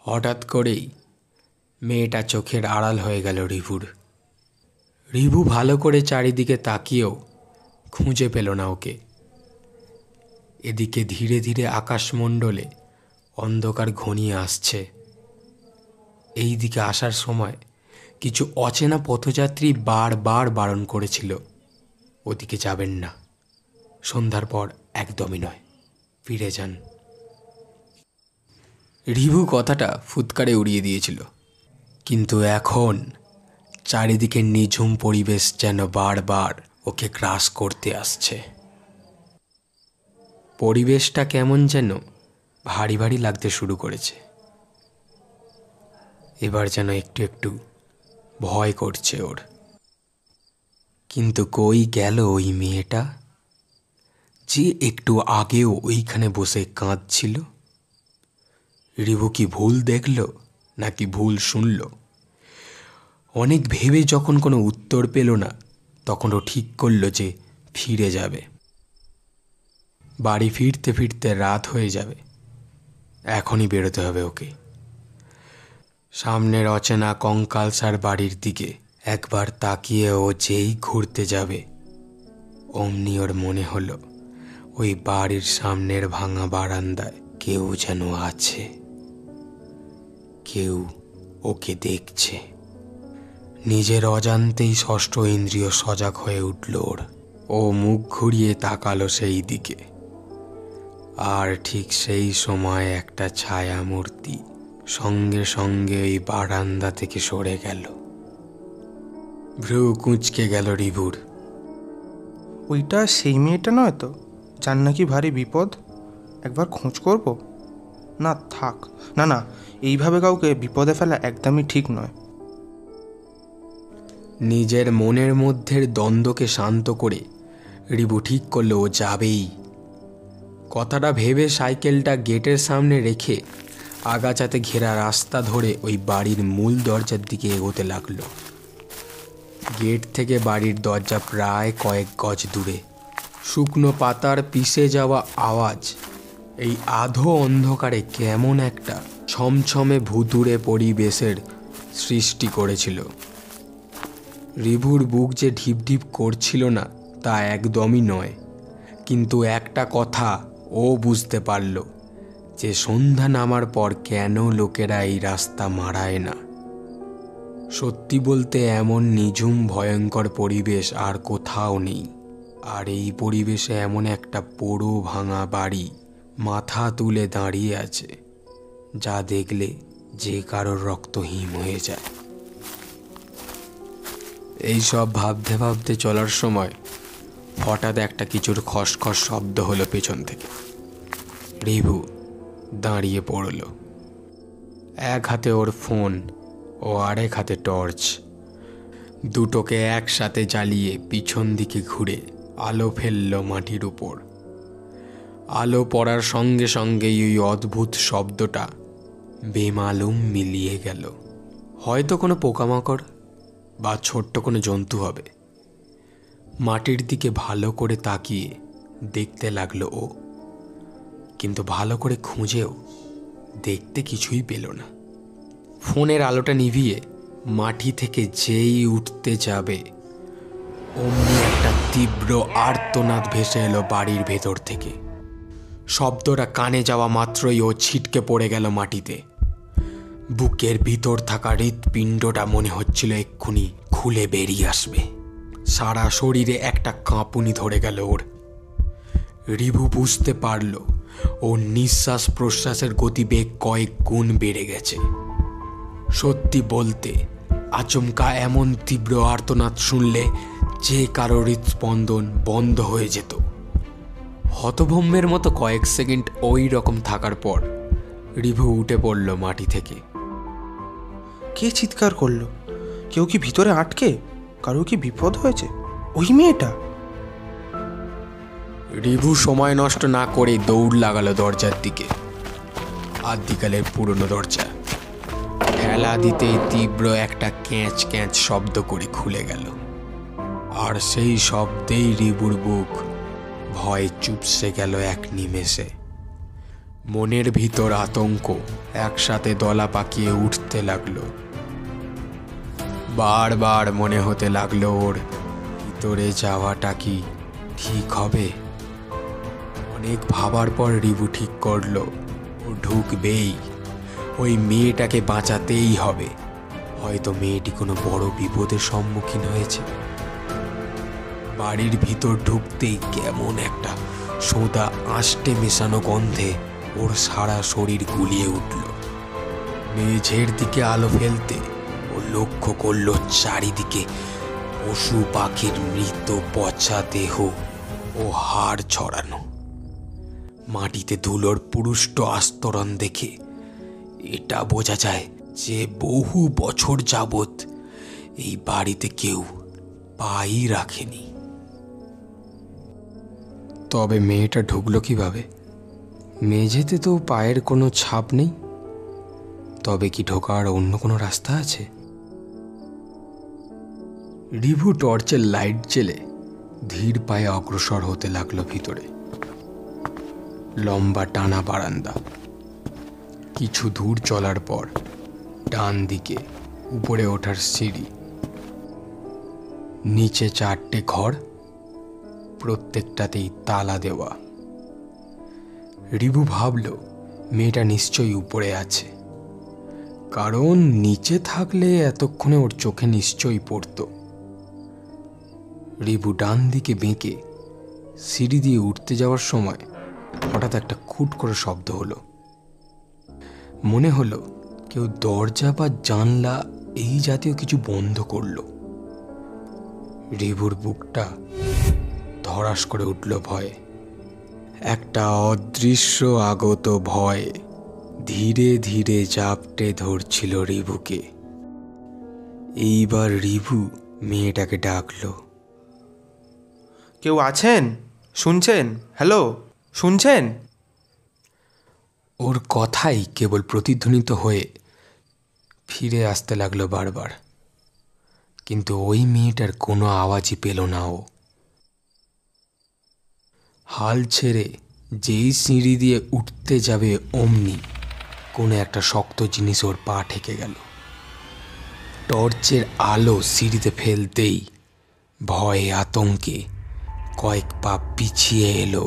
হঠাৎ করেই মেয়েটা চোখের আড়াল হয়ে গেল রিভুর। রিভু ভালো করে চারিদিকে তাকিয়েও খুঁজে পেল না ওকে। এদিকে ধীরে ধীরে আকাশমণ্ডলে অন্ধকার ঘনিয়ে আসছে। এই দিকে আসার সময় কিছু অচেনা পথযাত্রী বারবার বারণ করেছিল, ওদিকে যাবেন না, সন্ধ্যার পর একদমই নয়, ফিরে যান। রিভু কথাটা ফুৎকারে উড়িয়ে দিয়েছিল, কিন্তু এখন চারিদিকে নিঝুম পরিবেশ যেন বারবার ওকে গ্রাস করতে আসছে। পরিবেশটা কেমন যেন ভারী ভারী লাগতে শুরু করেছে। এবার যেন একটু একটু ভয় করছে ওর। কিন্তু কই গেল ওই মেয়েটা যে একটু আগেও ওইখানে বসে কাঁদছিল? রিভু কি ভুল দেখল নাকি ভুল শুনল? অনেক ভেবে যখন কোনো উত্তর পেল না, তখন ও ঠিক করল যে ফিরে যাবে। বাড়ি ফিরতে ফিরতে রাত হয়ে যাবে, এখনই বেরোতে হবে ওকে। সামনের অচেনা কঙ্কালসার বাড়ির দিকে একবার তাকিয়ে ও যেই ঘুরতে যাবে, অমনি ওর মনে হলো ওই বাড়ির সামনের ভাঙা বারান্দায় কেউ যেন আছে, কেউ ওকে দেখছে। নিজের অজান্তেই ষষ্ঠ ইন্দ্রিয় সজাগ হয়ে উঠল ওর। ও মুখ ঘুরিয়ে তাকালো সেই দিকে, আর ঠিক সেই সময় একটা ছায়া মূর্তি সঙ্গে সঙ্গে ওই বারান্দা থেকে সরে গেল। ভ্রু কুঁচকে গেল রিভুর। ওইটা সেই মেয়েটা নয় তো, যার নাকি ভারী বিপদ? একবার খোঁজ করব? না থাক, না না, এইভাবে কাউকে বিপদে ফেলা একদমই ঠিক নয়। নিজের মনের মধ্যের দ্বন্দ্বকে শান্ত করে রিভু ঠিক করলো ও যাবেই। কথাটা ভেবে সাইকেলটা গেটের সামনে রেখে আগাছাতে ঘেরা রাস্তা ধরে ওই বাড়ির মূল দরজার দিকে এগোতে লাগলো। গেট থেকে বাড়ির দরজা প্রায় কয়েক গজ দূরে। শুকনো পাতার পিষে যাওয়া আওয়াজ এই আধো অন্ধকারে কেমন একটা ছমছমে ভুতুড়ে পরিবেশের সৃষ্টি করেছিল। রিভুর বুক যে ঢিপ ঢিপ করছিল না তা একদমই নয়, কিন্তু একটা কথা ও বুঝতে পারল, যে সন্ধ্যা নামার পর কেন লোকেরা এই রাস্তা মারায় না। সত্যি বলতে এমন নিঝুম ভয়ঙ্কর পরিবেশ আর কোথাও নেই। আর এই পরিবেশে এমন একটা পোড়ো ভাঙা বাড়ি মাথা তুলে দাঁড়িয়ে আছে, যা দেখলে যে কারোর রক্ত হিম হয়ে যায়। এই সব ভাবতে ভাবতে চলার সময় হঠাৎ একটা কিছুর খসখস শব্দ হলো পেছন থেকে। রিভু দাঁড়িয়ে পড়ল। এক হাতে ওর ফোন ও আরেক হাতে টর্চ, দুটোকে একসাথে জ্বালিয়ে পিছন দিকে ঘুরে আলো ফেলল মাটির উপর। আলো পড়ার সঙ্গে সঙ্গেই ওই অদ্ভুত শব্দটা বেমালুম মিলিয়ে গেল। হয়তো কোনো পোকামাকড় বা ছোট্ট কোনো জন্তু হবে। মাটির দিকে ভালো করে তাকিয়ে দেখতে লাগলো ও, কিন্তু ভালো করে খুঁজেও দেখতে কিছুই পেল না। ফোনের আলোটা নিভিয়ে মাটি থেকে যেই উঠতে যাবে, অমনি একটা তীব্র আর্তনাদ ভেসে এলো বাড়ির ভেতর থেকে। শব্দটা কানে যাওয়া মাত্রই ও ছিটকে পড়ে গেল মাটিতে। বুকের ভিতর থাকা হৃৎপিণ্ডটা মনে হচ্ছিল এক্ষুনি খুলে বেরিয়ে আসবে। সারা শরীরে একটা কাঁপুনি ধরে গেল ওর। রিভু বুঝতে পারল ওর নিঃশ্বাস প্রশ্বাসের গতিবেগ কয়েক গুণ বেড়ে গেছে। সত্যি বলতে আচমকা এমন তীব্র আর্তনাদ শুনলে যে কারো হৃৎস্পন্দন বন্ধ হয়ে যেত। হতভম্বের মতো কয়েক সেকেন্ড ওই রকম থাকার পর রিভু উঠে পড়ল মাটি থেকে। কে চিৎকার করলো? কেউ কি ভিতরে আটকে? কারো কি বিপদ হয়েছে? ওই মেয়েটা? রিভু সময় নষ্ট না করে দৌড় লাগালো দরজার দিকে। আদিকালের পুরনো দরজা। ঠেলা দিতেই তীব্র একটা ক্যাঁচ ক্যাঁচ শব্দ করে খুলে গেল। আর সেই শব্দেই রিভুর বুক ভয়ে চুপসে গেল এক নিমেষে। মনের ভিতর আতঙ্ক একসাথে দলা পাকিয়ে উঠতে লাগলো। বারবার মনে হতে লাগলো ওর ভিতরে যাওয়াটা কি ঠিক হবে। অনেক ভাবার পর রিভু ঠিক করলো ও ঢুকবেই। ওই মেয়েটাকে বাঁচাতেই হবে। হয়তো মেয়েটি কোনো বড় বিপদের সম্মুখীন হয়েছে। বাড়ির ভিতর ঢুকতেই কেমন একটা সোঁদা আষ্টে মেশানো গন্ধে ওর সারা শরীর গুলিয়ে উঠল। মেঝের দিকে আলো ফেলতে ও লক্ষ্য করল চারিদিকে পশু পাখির মৃত পচা দেহ ও হাড় ছড়ানো। মাটিতে ধুলোর পুরুষ্ট আস্তরণ দেখে এটা বোঝা যায় যে বহু বছর যাবৎ এই বাড়িতে কেউ পাই রাখেনি। তবে মেয়েটা ঢুকলো কিভাবে? মেঝেতে তো পায়ের কোনো ছাপ নেই। তবে কি ঢোকার অন্য কোনো রাস্তা আছে? রিভু টর্চের লাইট জ্বেলে ধীর পায়ে অগ্রসর হতে লাগলো ভিতরে। লম্বা টানা বারান্দা। কিছু দূর চলার পর ডান দিকে উপরে ওঠার সিঁড়ি। নিচে 4টে ঘর, প্রত্যেকটাতেই তালা দেওয়া। রিভু ভাবল মেয়েটা নিশ্চয়ই উপরে আছে, কারণ নিচে থাকলে এতক্ষণে ওর চোখে নিশ্চয়ই পড়ত। রিভু ডান দিকে বেঁকে সিঁড়ি দিয়ে উঠতে যাওয়ার সময় হঠাৎ একটা খুট করে শব্দ হলো। মনে হলো কেউ দরজা বা জানলা এই জাতীয় কিছু বন্ধ করলো। রিভুর বুকটা ধড়াস করে উঠল ভয়ে। একটা অদৃশ্য আগত ভয় ধীরে ধীরে জাপটে ধরছিল রিভুকে। এইবার রিভু মেয়েটাকে ডাকলো। কেউ আছেন? শুনছেন? হ্যালো, শুনছেন? ওর কথাই কেবল প্রতিধ্বনিত হয়ে ফিরে আসতে লাগলো বারবার, কিন্তু ওই মেয়েটার কোনো আওয়াজই পেল না ও। হাল ছেড়ে যেই সিঁড়ি দিয়ে উঠতে যাবে অমনি কোনো একটা শক্ত জিনিস ওর পা ঠেকে গেল। টর্চের আলো সিঁড়িতে ফেলতেই ভয়ে আতঙ্কে কয়েক পা পিছিয়ে এলো।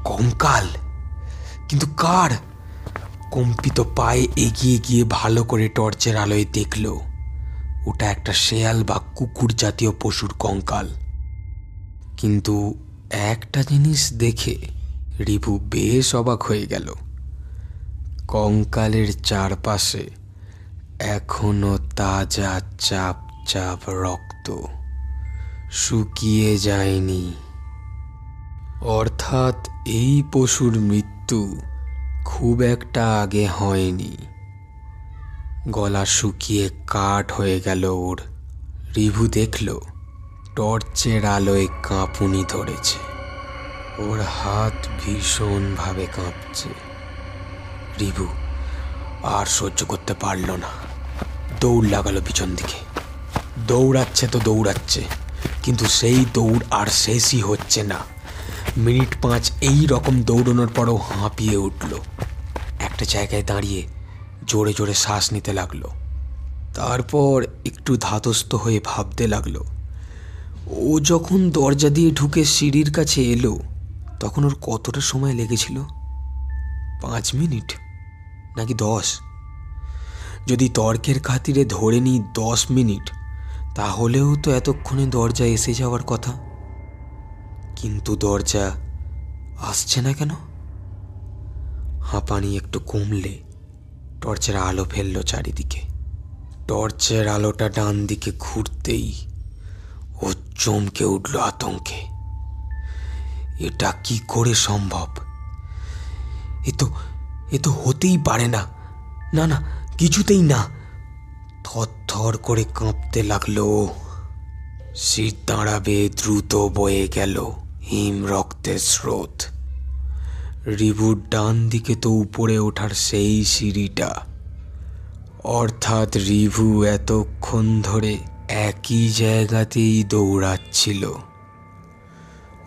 কঙ্কাল! কিন্তু কার? কম্পিত পায়ে এগিয়ে গিয়ে ভালো করে টর্চের আলোয় দেখল ওটা একটা শেয়াল বা কুকুর জাতীয় পশুর কঙ্কাল। কিন্তু একটা জিনিস দেখে রিভু বেশ অবাক হয়ে গেল। কঙ্কালের চারপাশে এখনো তাজা চাপ চাপ রক্ত, শুকিয়ে যায়নি। অর্থাৎ এই পশুর মৃত্যু খুব একটা আগে হয়নি। গলা শুকিয়ে কাঠ হয়ে গেল ওর। রিভু দেখল টর্চের আলোয় কাঁপুনি ধরেছে। ওর হাত ভীষণভাবে কাঁপছে। রিভু আর সহ্য করতে পারল না। দৌড় লাগালো পিছন দিকে। দৌড়াচ্ছে তো দৌড়াচ্ছে, কিন্তু সেই দৌড় আর শেষই হচ্ছে না। মিনিট 5 এই রকম দৌড়ানোর পরও হাঁপিয়ে উঠল। একটা জায়গায় দাঁড়িয়ে জোরে জোরে শ্বাস নিতে লাগলো। তারপর একটু ধাতস্থ হয়ে ভাবতে লাগলো, ও যখন দরজা দিয়ে ঢুকে সিঁড়ির কাছে এলো তখন ওর কতটা সময় লেগেছিল? 5 মিনিট নাকি 10? যদি তর্কের খাতিরে ধরে নিই 10 মিনিট, তাহলেও তো এতক্ষণে দরজা এসে যাওয়ার কথা। কিন্তু দরজা আসছে না কেন? হাঁপানি একটু কমলে টর্চের আলো ফেললো চারিদিকে। টর্চের আলোটা ডান দিকে ঘুরতেই ও চমকে উঠল আতঙ্কে। এটা কি করে সম্ভব? এ তো হতেই পারে না। না না, কিছুতেই না। থরথর করে কাঁপতে লাগলো। শীত দাঁড়াবে দ্রুত বয়ে গেল হিম রক্তের স্রোত। রিভুর ডান দিকে তো উপরে ওঠার সেই সিঁড়িটা। অর্থাৎ রিভু এতক্ষণ ধরে একই জায়গাতেই দৌড়াচ্ছিল।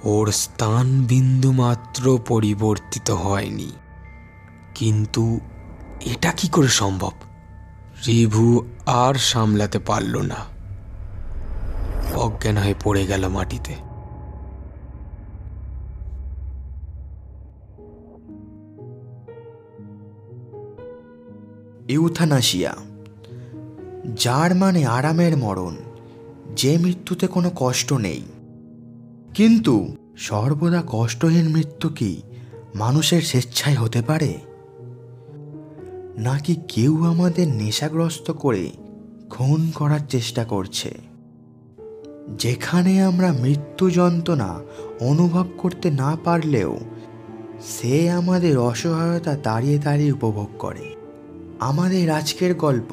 ওর স্থান বিন্দু মাত্র পরিবর্তিত হয়নি। কিন্তু এটা কি করে সম্ভব? রিভু আর সামলাতে পারল না, অজ্ঞান হয়ে পড়ে গেল মাটিতে। ইউথানাসিয়া, যার মানে আরামের মরণ, যে মৃত্যুতে কোনো কষ্ট নেই। কিন্তু সর্বদা কষ্টহীন মৃত্যু কি মানুষের স্বেচ্ছায় হতে পারে? নাকি কেউ আমাদের নেশাগ্রস্ত করে খুন করার চেষ্টা করছে? যেখানে আমরা মৃত্যু যন্ত্রণা অনুভব করতে না পারলেও সে আমাদের অসহায়তা দাঁড়িয়ে দাঁড়িয়ে উপভোগ করে। আমাদের আজকের গল্প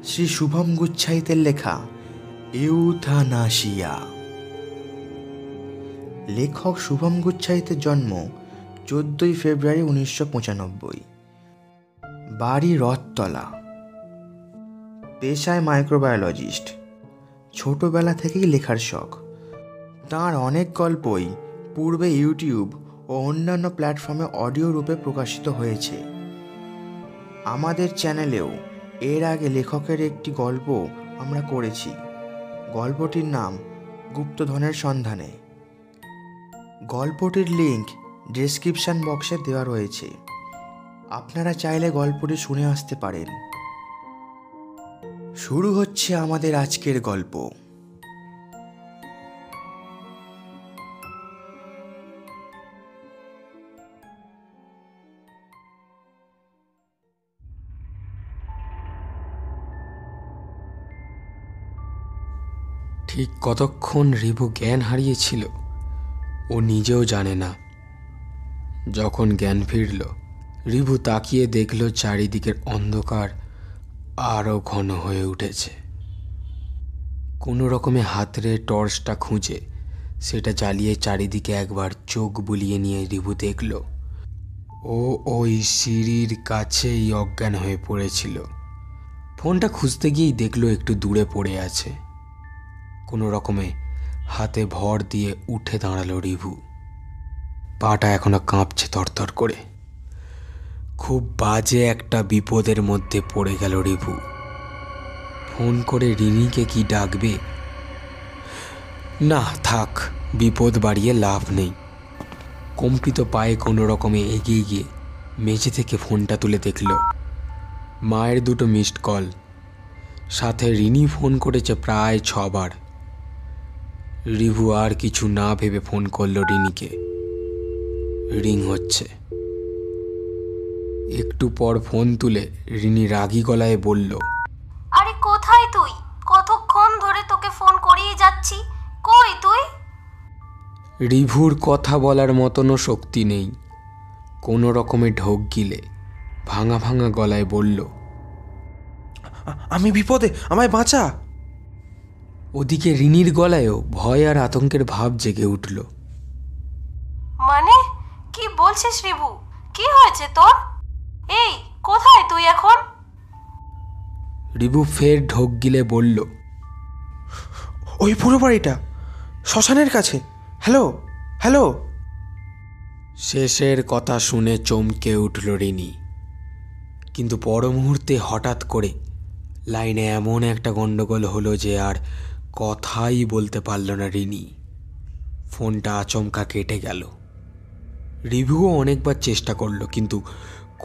শ্রী শুভম গুচ্ছাইতের লেখা ইউথানাসিয়া। লেখক শুভম গুচ্ছাইতের জন্ম 14 ফেব্রুয়ারি 1995, বাড়ি রথতলা, পেশায় মাইক্রোবায়োলজিস্ট। ছোটবেলা থেকেই লেখার শখ। তাঁর অনেক গল্পই পূর্বে ইউটিউব ও অন্যান্য প্ল্যাটফর্মে অডিও রূপে প্রকাশিত হয়েছে। আমাদের চ্যানেলেও এর আগে লেখকের একটি গল্প আমরা করেছি। গল্পটির নাম গুপ্তধনের সন্ধানে। গল্পটির লিঙ্ক ডেসক্রিপশন বক্সে দেওয়া রয়েছে, আপনারা চাইলে গল্পটি শুনে আসতে পারেন। শুরু হচ্ছে আমাদের আজকের গল্প। ঠিক কতক্ষণ রিভু জ্ঞান হারিয়েছিল ও নিজেও জানে না। যখন জ্ঞান ফিরল, রিভু তাকিয়ে দেখল চারিদিকের অন্ধকার আরও ঘন হয়ে উঠেছে। কোনো রকমে হাতড়ে টর্চটা খুঁজে সেটা জ্বালিয়ে চারিদিকে একবার চোখ বুলিয়ে নিয়ে রিভু দেখল ও ওই সিঁড়ির কাছেই অজ্ঞান হয়ে পড়েছিল। ফোনটা খুঁজতে গিয়েই দেখলো একটু দূরে পড়ে আছে। কোনো রকমে হাতে ভর দিয়ে উঠে দাঁড়ালো রিভু। পাটা এখনো কাঁপছে তরতর করে। খুব বাজে একটা বিপদের মধ্যে পড়ে গেল রিভু। ফোন করে রিনিকে কি ডাকবে? না, থাক, বিপদ বাড়িয়ে লাভ নেই। কম্পিত পায়ে কোনো রকমে এগিয়ে গিয়ে মেঝে থেকে ফোনটা তুলে দেখল মায়ের দুটো মিসড কল, সাথে রিনি ফোন করেছে প্রায় 6 বার। রিভু আর কিছু না ভেবে ফোন করলো রিনিকে। রিং হচ্ছে। একটু পর ফোন তুলে রিনি রাগী গলায় বলল, আরে কোথায় তুই? কতক্ষণ ধরে তোকে ফোন করিয়ে যাচ্ছি, কই তুই? রিভুর কথা বলার মতনও শক্তি নেই। কোনো রকমে ঢোক গিলে ভাঙা ভাঙা গলায় বলল, আমি বিপদে, আমায় বাঁচা। ওদিকে রিনির গলায়ও ভয় আর আতঙ্কের ভাব জেগে উঠল। মানে কি বলছিস রিভু? কি হয়েছে তোর? এই কোথায় তুই এখন? রিভু ফের ঢোক গিলে বলল, ওই পুরো বাড়িটা, শ্মশানের কাছে। Hello hello. শেষের কথা শুনে চমকে উঠল রিনি। কিন্তু পর মুহূর্তে হঠাৎ করে লাইনে এমন একটা গন্ডগোল হলো যে আর কথাই বলতে পারল না রিনি। ফোনটা আচমকা কেটে গেল। রিভুও অনেকবার চেষ্টা করলো, কিন্তু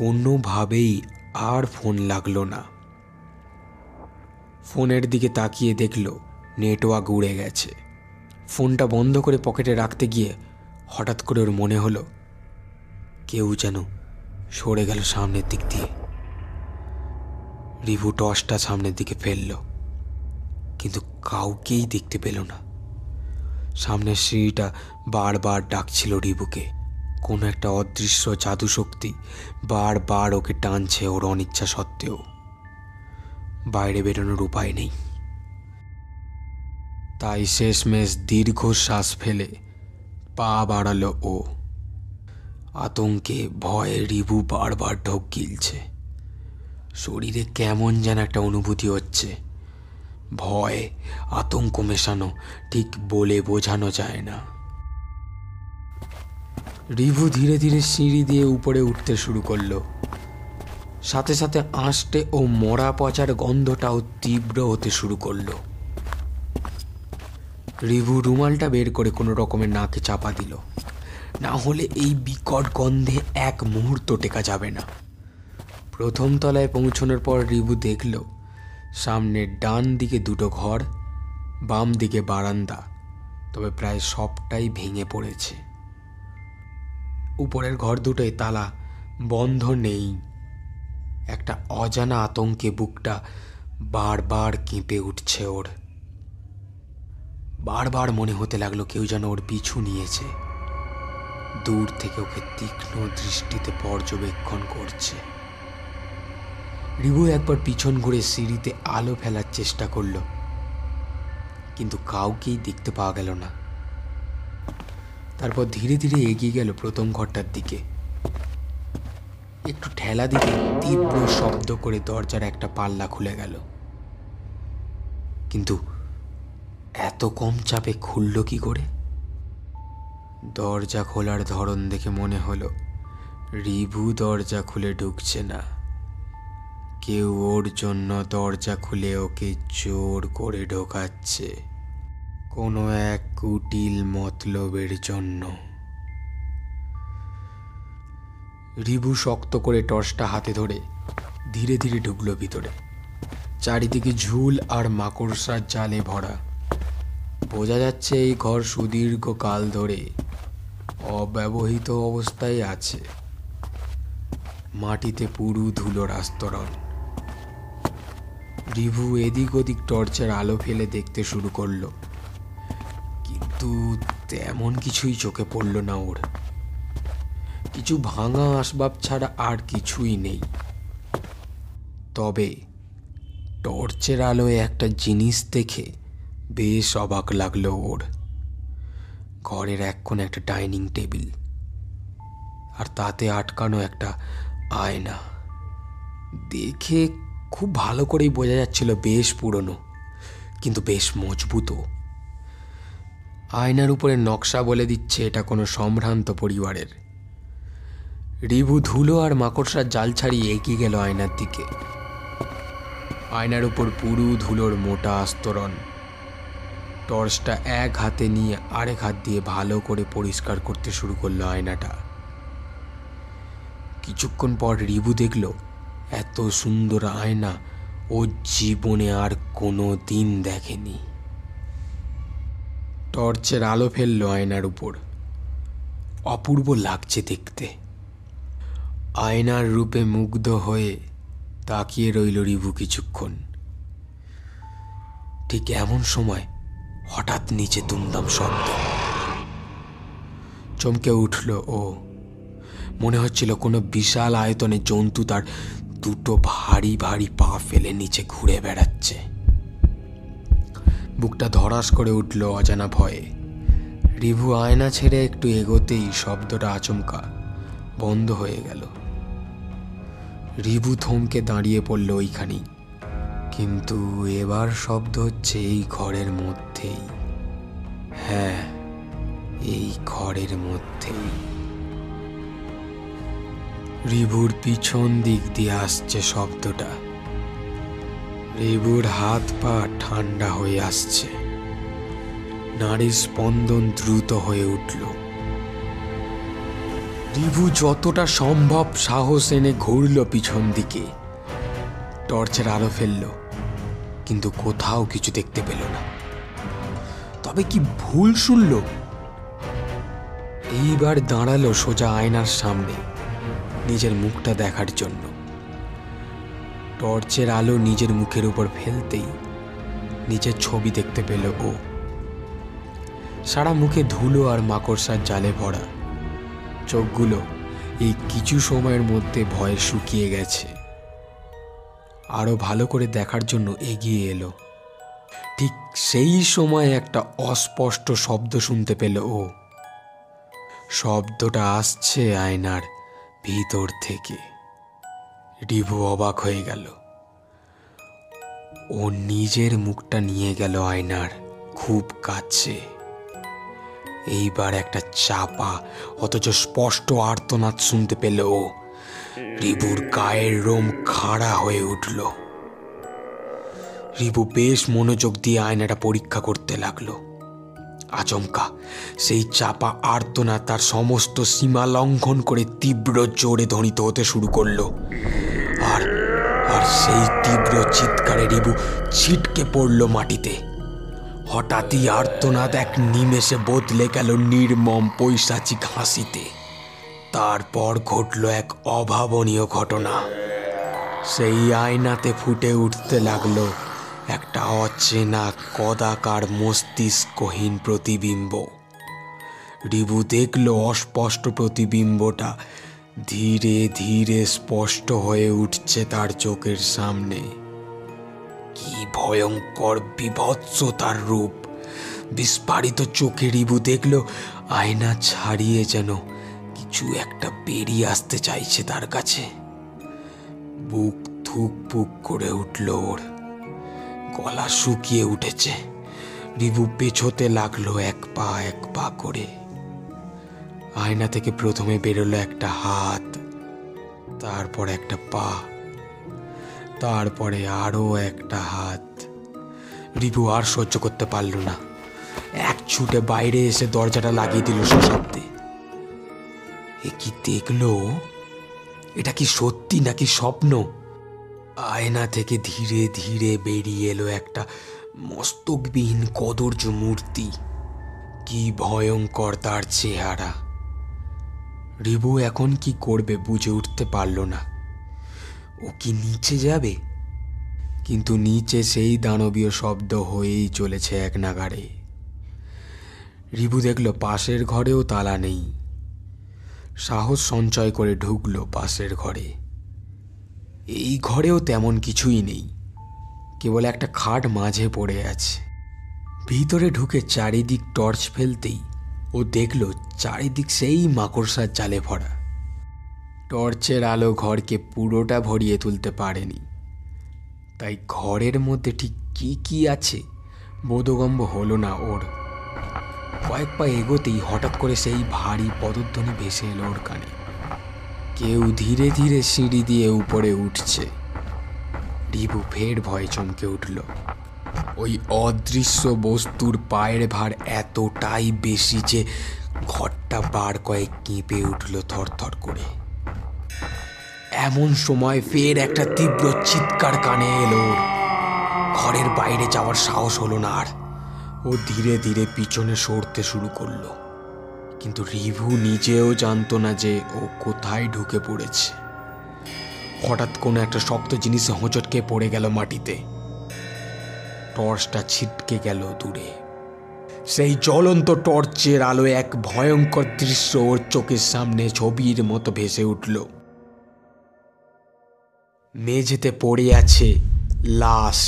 কোনোভাবেই আর ফোন লাগলো না। ফোনের দিকে তাকিয়ে দেখল নেটওয়ার্ক উড়ে গেছে। ফোনটা বন্ধ করে পকেটে রাখতে গিয়ে হঠাৎ করে ওর মনে হলো কেউ যেন সরে গেল সামনের দিক দিয়ে। রিভু টর্চটা সামনের দিকে ফেলল, কিন্তু কাউকেই দেখতে পেল না। সামনের সিঁড়িটা বারবার ডাকছিল রিভুকে। কোনো একটা অদৃশ্য জাদু শক্তি বারবার ওকে টানছে ওর অনিচ্ছা সত্ত্বেও। বাইরে বেরোনোর উপায় নেই। তাই শেষমেশ দীর্ঘ শ্বাস ফেলে পা বাড়ালো ও। আতঙ্কে ভয়ে রিভু বারবার ঢোক গিলছে। শরীরে কেমন যেন একটা অনুভূতি হচ্ছে। ভয়, আতঙ্ক মেশানো, ঠিক বলে বোঝানো যায় না। রিভু ধীরে ধীরে সিঁড়ি দিয়ে উপরে উঠতে শুরু করলো। সাথে সাথে আঁশটে ও মরা পচার গন্ধটাও তীব্র হতে শুরু করলো। রিভু রুমালটা বের করে কোনো রকমের নাকে চাপা দিল, না হলে এই বিকট গন্ধে এক মুহূর্ত টেকা যাবে না। প্রথম তলায় পৌঁছানোর পর রিভু দেখল সামনের ডান দিকে দুটো ঘর, বাম দিকে বারান্দা, তবে প্রায় সবটাই ভেঙে পড়েছে। উপরের ঘর দুটোয় তালা বন্ধ নেই। একটা অজানা আতঙ্কে বুকটা বারবার কেঁপে উঠছে ওর। বারবার মনে হতে লাগলো কেউ যেন ওর পিছু নিয়েছে, দূর থেকে ওকে তীক্ষ্ণ দৃষ্টিতে পর্যবেক্ষণ করছে। রিভু একবার পিছন ঘুরে সিঁড়িতে আলো ফেলার চেষ্টা করলো, কিন্তু কাউকেই দেখতে পাওয়া গেল না। তারপর ধীরে ধীরে এগিয়ে গেল প্রথম ঘরটার দিকে। একটু ঠেলা দিতে তীব্র শব্দ করে দরজার একটা পাল্লা খুলে গেল, কিন্তু এত কম চাপে খুলল কি করে? দরজা খোলার ধরন দেখে মনে হলো রিভু দরজা খুলে ঢুকছে না, কেউ ওর জন্য দরজা খুলে ওকে জোর করে ঢোকাচ্ছে, কোনো এক কুটিল মতলবের জন্য। রিভু শক্ত করে টর্চটা হাতে ধরে ধীরে ধীরে ঢুকলো ভিতরে। চারিদিকে ঝুল আর মাকড়সার জালে ভরা। বোঝা যাচ্ছে এই ঘর সুদীর্ঘ কাল ধরে অব্যবহৃত অবস্থায় আছে। মাটিতে পুরু ধুলোর আস্তরণ। রিভু এদিক ওদিক টর্চের আলো ফেলে দেখতে শুরু করলো, কিন্তু তেমন কিছুই চোখে পড়ল না ওর। কিছু ভাঙা আসবাব ছাড়া আর কিছুই নেই। তবে টর্চের আলোয় একটা জিনিস দেখে বেশ অবাক লাগলো ওর। ঘরের এক কোণে একটা ডাইনিং টেবিল, আর তাতে আটকানো একটা আয়না। দেখে খুব ভালো করেই বোঝা যাচ্ছিল বেশ পুরনো, কিন্তু বেশ মজবুতও। আয়নার উপরে নকশা বলে দিচ্ছে এটা কোনো সম্ভ্রান্ত পরিবারের। রিভু ধুলো আর মাকড়সার জাল ছাড়িয়ে এগিয়ে গেল আয়নার দিকে। আয়নার উপর পুরু ধুলোর মোটা আস্তরণ। টর্চটা এক হাতে নিয়ে আরেক হাত দিয়ে ভালো করে পরিষ্কার করতে শুরু করলো আয়নাটা। কিছুক্ষণ পর রিভু দেখল এত সুন্দর আয়না ও জীবনে আর কোনো দিন দেখেনি। টর্চের আলো ফেললো আয়নার উপর। অপূর্ব লাগছে দেখতে। আয়নার রূপে মুগ্ধ হয়ে তাকিয়ে রইল রিভু কিছুক্ষণ। ঠিক এমন সময় হঠাৎ নিচে দুমদাম শব্দ। চমকে উঠল ও। মনে হচ্ছিল কোনো বিশাল আয়তনে জন্তু তার দুটো ভারী ভারী পা ফেলে নিচে ঘুরে বেড়াচ্ছে। বুকটা ধড়াস করে উঠল অজানা ভয়ে। রিভু আয়না ছেড়ে একটু এগোতেই শব্দটা আচমকা বন্ধ হয়ে গেল। রিভু থমকে দাঁড়িয়ে পড়ল ওইখানেই, কিন্তু এবার শব্দ হচ্ছে এই ঘরের মধ্যেই। হ্যাঁ, এই ঘরের মধ্যেই। রিভুর পিছন দিক দিয়ে আসছে শব্দটা। রিভুর হাত পা ঠান্ডা হয়ে আসছে। নাড়ির স্পন্দন দ্রুত হয়ে উঠল। রিভু যতটা সম্ভব সাহস এনে ঘুরল পিছন দিকে। টর্চের আলো ফেলল, কিন্তু কোথাও কিছু দেখতে পেল না। তবে কি ভুল শুনল? এইবার দাঁড়ালো সোজা আয়নার সামনে নিজের মুখটা দেখার জন্য। টর্চের আলো নিজের মুখের উপর ফেলতেই নিজের ছবি দেখতে পেল ও। সারা মুখে ধুলো আর মাকড়সার জালে ভরা। চোখগুলো এই কিছু সময়ের মধ্যে ভয়ে শুকিয়ে গেছে। আরো ভালো করে দেখার জন্য এগিয়ে এলো। ঠিক সেই সময় একটা অস্পষ্ট শব্দ শুনতে পেল ও। শব্দটা আসছে আয়নার ভিতর থেকে। রিভু অবাক হয়ে গেল। ও নিজের মুখটা নিয়ে গেল আয়নার খুব কাছে। এইবার একটা চাপা অথচ স্পষ্ট আর্তনাদ শুনতে পেল ও। রিবুর গায়ের লোম খাড়া হয়ে উঠল। রিবু বেশ মনোযোগ দিয়ে আয়নাটা পরীক্ষা করতে লাগলো। আচমকা সেই চাপা আর্তনাদ তার সমস্ত সীমা লঙ্ঘন করে তীব্র জোরে ধ্বনিত হতে শুরু করলো। আর আর সেই তীব্র চিৎকারে রিবু ছিটকে পড়ল মাটিতে। হঠাৎই আর্তনাদ এক নিমেষে বদলে গেল নির্মম পৈশাচিক হাসিতে। তারপর ঘটল এক অভাবনীয় ঘটনা। সেই আয়নাতে ফুটে উঠতে লাগলো একটা অচেনা কদাকার মস্তিষ্কহীন প্রতিবিম্ব। রিবু দেখল অস্পষ্ট প্রতিবিম্বটা ধীরে ধীরে স্পষ্ট হয়ে উঠছে তার চোখের সামনে। কি ভয়ঙ্কর বিভৎস তার রূপ! বিস্ফারিত চোখে রিবু দেখল আয়না ছাড়িয়ে যেন কিছু একটা বেরিয়ে আসতে চাইছে তার কাছে। বুক ধুক পুক করে উঠল ওর, গলা শুকিয়ে উঠেছে। রিবু পেছোতে লাগলো এক পা করে। আয়না থেকে প্রথমে বেরোলো একটা হাত, তারপর একটা পা, তারপরে আরো একটা হাত। রিবু আর সহ্য করতে পারল না, এক ছুটে বাইরে এসে দরজাটা লাগিয়ে দিল সশব্দে। এ কি দেখলো? এটা কি সত্যি নাকি স্বপ্ন? আয়না থেকে ধীরে ধীরে বেরিয়ে এলো একটা মস্তকবিহীন কদর্য মূর্তি। কি ভয়ঙ্কর তার চেহারা! রিবু এখন কি করবে বুঝে উঠতে পারল না। ও কি নিচে যাবে? কিন্তু নিচে সেই দানবীয় শব্দ হয়েই চলেছে এক নাগাড়ে। রিবু দেখল পাশের ঘরেও তালা নেই। সাহস সঞ্চয় করে ঢুকলো পাশের ঘরে। এই ঘরেও তেমন কিছুই নেই, কেবল একটা খাট মাঝে পড়ে আছে। ভিতরে ঢুকে চারিদিক টর্চ ফেলতেই ও দেখল চারিদিক সেই মাকড়সার জালে ভরা। টর্চের আলো ঘরকে পুরোটা ভরিয়ে তুলতে পারেনি, তাই ঘরের মধ্যে ঠিক কি কি আছে বোধগম্য হলো না ওর। কয়েক পা এগোতেই হঠাৎ করে সেই ভারী পদধ্বনি ভেসে এলো ওর কানে। কেউ ধীরে ধীরে সিঁড়ি দিয়ে উপরে উঠছে। রিবু ফের ভয়ে চমকে উঠল। ওই অদৃশ্য বস্তুর পায়ের ভার এতটাই বেশি যে ঘরটা বার কয়েক কেঁপে উঠল থরথর করে। এমন সময় ফের একটা তীব্র চিৎকার কানে এলো। ঘরের বাইরে যাওয়ার সাহস হলো না আর। ও ধীরে ধীরে পিছনে সরতে শুরু করলো, কিন্তু রিবু নিজেও জানতো না যে ও কোথায় ঢুকে পড়েছে। হঠাৎ কোনো একটা শক্ত জিনিসে হোঁচটকে পড়ে গেল মাটিতে। টর্চটা ছিটকে গেল দূরে। সেই জ্বলন্ত টর্চের আলোয় এক ভয়ঙ্কর দৃশ্য ওর চোখের সামনে ছবির মতো ভেসে উঠল। মেঝেতে পড়ে আছে লাশ,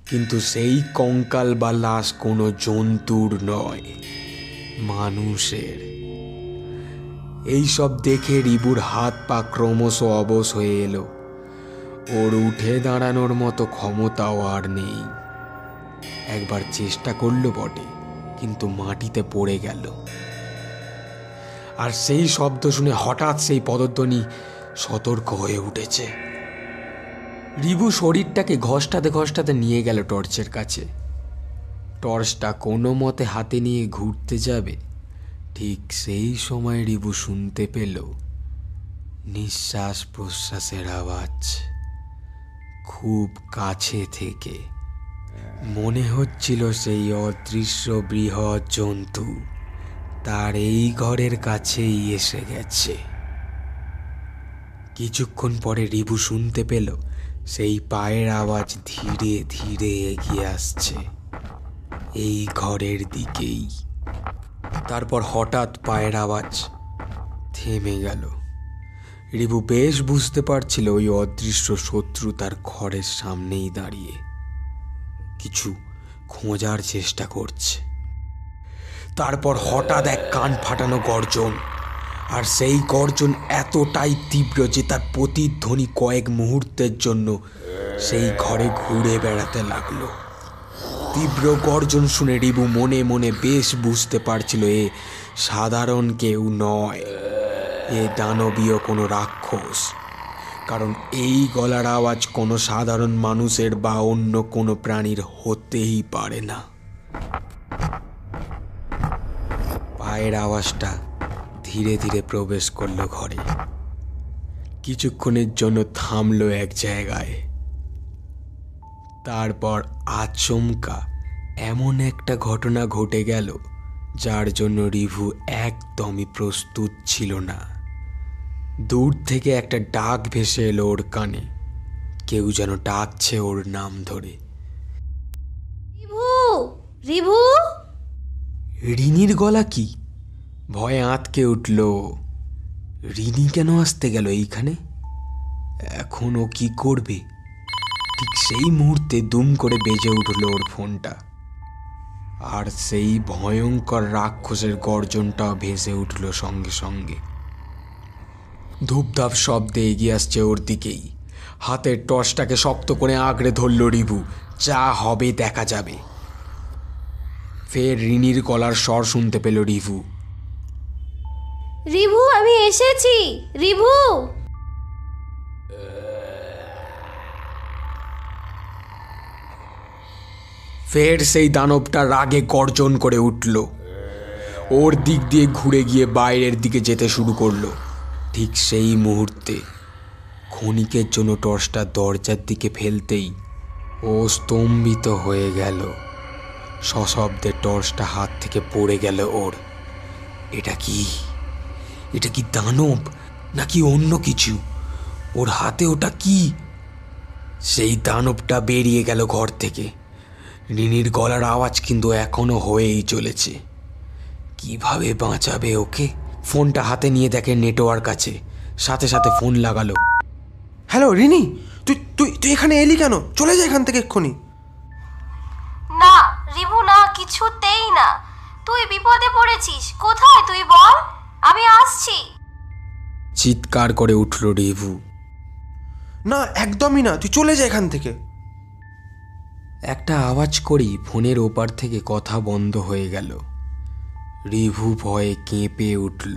কিন্তু সেই কঙ্কাল বা লাশ কোনো জন্তুর নয়, মানুষের। এই সব দেখে রিবুর হাত পা ক্রমশ অবশ হয়ে এলো। ওর উঠে দাঁড়ানোর মতো ক্ষমতাও আর নেই। একবার চেষ্টা করলো বটে, কিন্তু মাটিতে পড়ে গেল। আর সেই শব্দ শুনে হঠাৎ সেই পদধ্বনি সতর্ক হয়ে উঠেছে। রিবু শরীরটাকে ঘষ্টাতে ঘষ্টাতে নিয়ে গেল টর্চের কাছে। টর্চটা কোনো মতে হাতে নিয়ে ঘুরতে যাবে, ঠিক সেই সময় রিবু শুনতে পেল নিঃশ্বাস প্রশ্বাসের আওয়াজ খুব কাছে থেকে। মনে হচ্ছিল সেই অদৃশ্য বৃহৎ জন্তু তার এই ঘরের কাছেই এসে গেছে। কিছুক্ষণ পরে রিবু শুনতে পেল সেই পায়ের আওয়াজ ধীরে ধীরে এগিয়ে আসছে এই ঘরের দিকেই। তারপর হঠাৎ পায়ের আওয়াজ থেমে গেল। রিবু বেশ বুঝতে পারছিল ওই অদৃশ্য শত্রু তার ঘরের সামনেই দাঁড়িয়ে কিছু খোঁজার চেষ্টা করছে। তারপর হঠাৎ এক কান ফাটানো গর্জন, আর সেই গর্জন এতটাই তীব্র যে তার প্রতিধ্বনি কয়েক মুহূর্তের জন্য সেই ঘরে ঘুরে বেড়াতে লাগলো। তীব্র গর্জন শুনে রিভু মনে মনে বেশ বুঝতে পারছিল এ সাধারণ কেউ নয়, এ দানবীয় কোনো রাক্ষস। কারণ এই গলার আওয়াজ কোনো সাধারণ মানুষের বা অন্য কোনো প্রাণীর হতেই পারে না। পায়ের আওয়াজটা ধীরে ধীরে প্রবেশ করলো ঘরে। কিছুক্ষণের জন্য থামলো এক জায়গায়। তারপর আচমকা এমন একটা ঘটনা ঘটে গেল যার জন্য রিভু একদমই প্রস্তুত ছিল না। দূর থেকে একটা ডাক ভেসে এলো ওর কানে। কেউ যেন ডাকছে ওর নাম ধরে। Review, review. রিনির গলা কি? ভয়ে আঁতকে উঠল। রিনি কেন আসতে গেল এইখানে? এখন ও কি করবে? ঠিক সেই মুহূর্তে দুম করে বেজে উঠল ওর ফোনটা, আর সেই ভয়ঙ্কর রাক্ষসের গর্জনটাও ভেসে উঠল সঙ্গে সঙ্গে। ধূপধাপ শব্দে এগিয়ে আসছে ওর দিকেই। হাতের টর্চটাকে শক্ত করে আঁকড়ে ধরল রিভু। যা হবে দেখা যাবে। ফের রিনির গলার স্বর শুনতে পেল রিভু। রিভু, আমি এসেছি। রিভু। ফের সেই দানবটা রাগে গর্জন করে উঠল। ওর দিক দিয়ে ঘুরে গিয়ে বাইরের দিকে যেতে শুরু করলো। ঠিক সেই মুহূর্তে ক্ষণিকের জন্য টর্চটা দরজার দিকে ফেলতেই ও স্তম্ভিত হয়ে গেল। সশব্দে টর্চটা হাত থেকে পড়ে গেল ওর। এটা কি? এটা কি দানব নাকি অন্য কিছু? ওর হাতে ওটা কি? সেই দানবটা বেরিয়ে গেল ঘর থেকে। রিনির গলার আওয়াজ কিন্তু এখনো হয়েই চলেছে। কিভাবে বাঁচাবে ওকে? ফোনটা হাতে নিয়ে দেখে নেটওয়ার্ক আছে। সাথে সাথে ফোন লাগালো। হ্যালো রিনি, তুই তুই তুই এখানে এলি কেন? চলে যা এখান থেকে এক্ষুনি। না রিভু, না, কিছুতেই না। তুই বিপদে পড়েছিস। কোথায় তুই বল, আমি আসছি। চিৎকার করে উঠল রিভু। না, একদমই না, তুই চলে যা এখান থেকে। একটা আওয়াজ করেই ফোনের ওপার থেকে কথা বন্ধ হয়ে গেল। রিভু ভয়ে কেঁপে উঠল।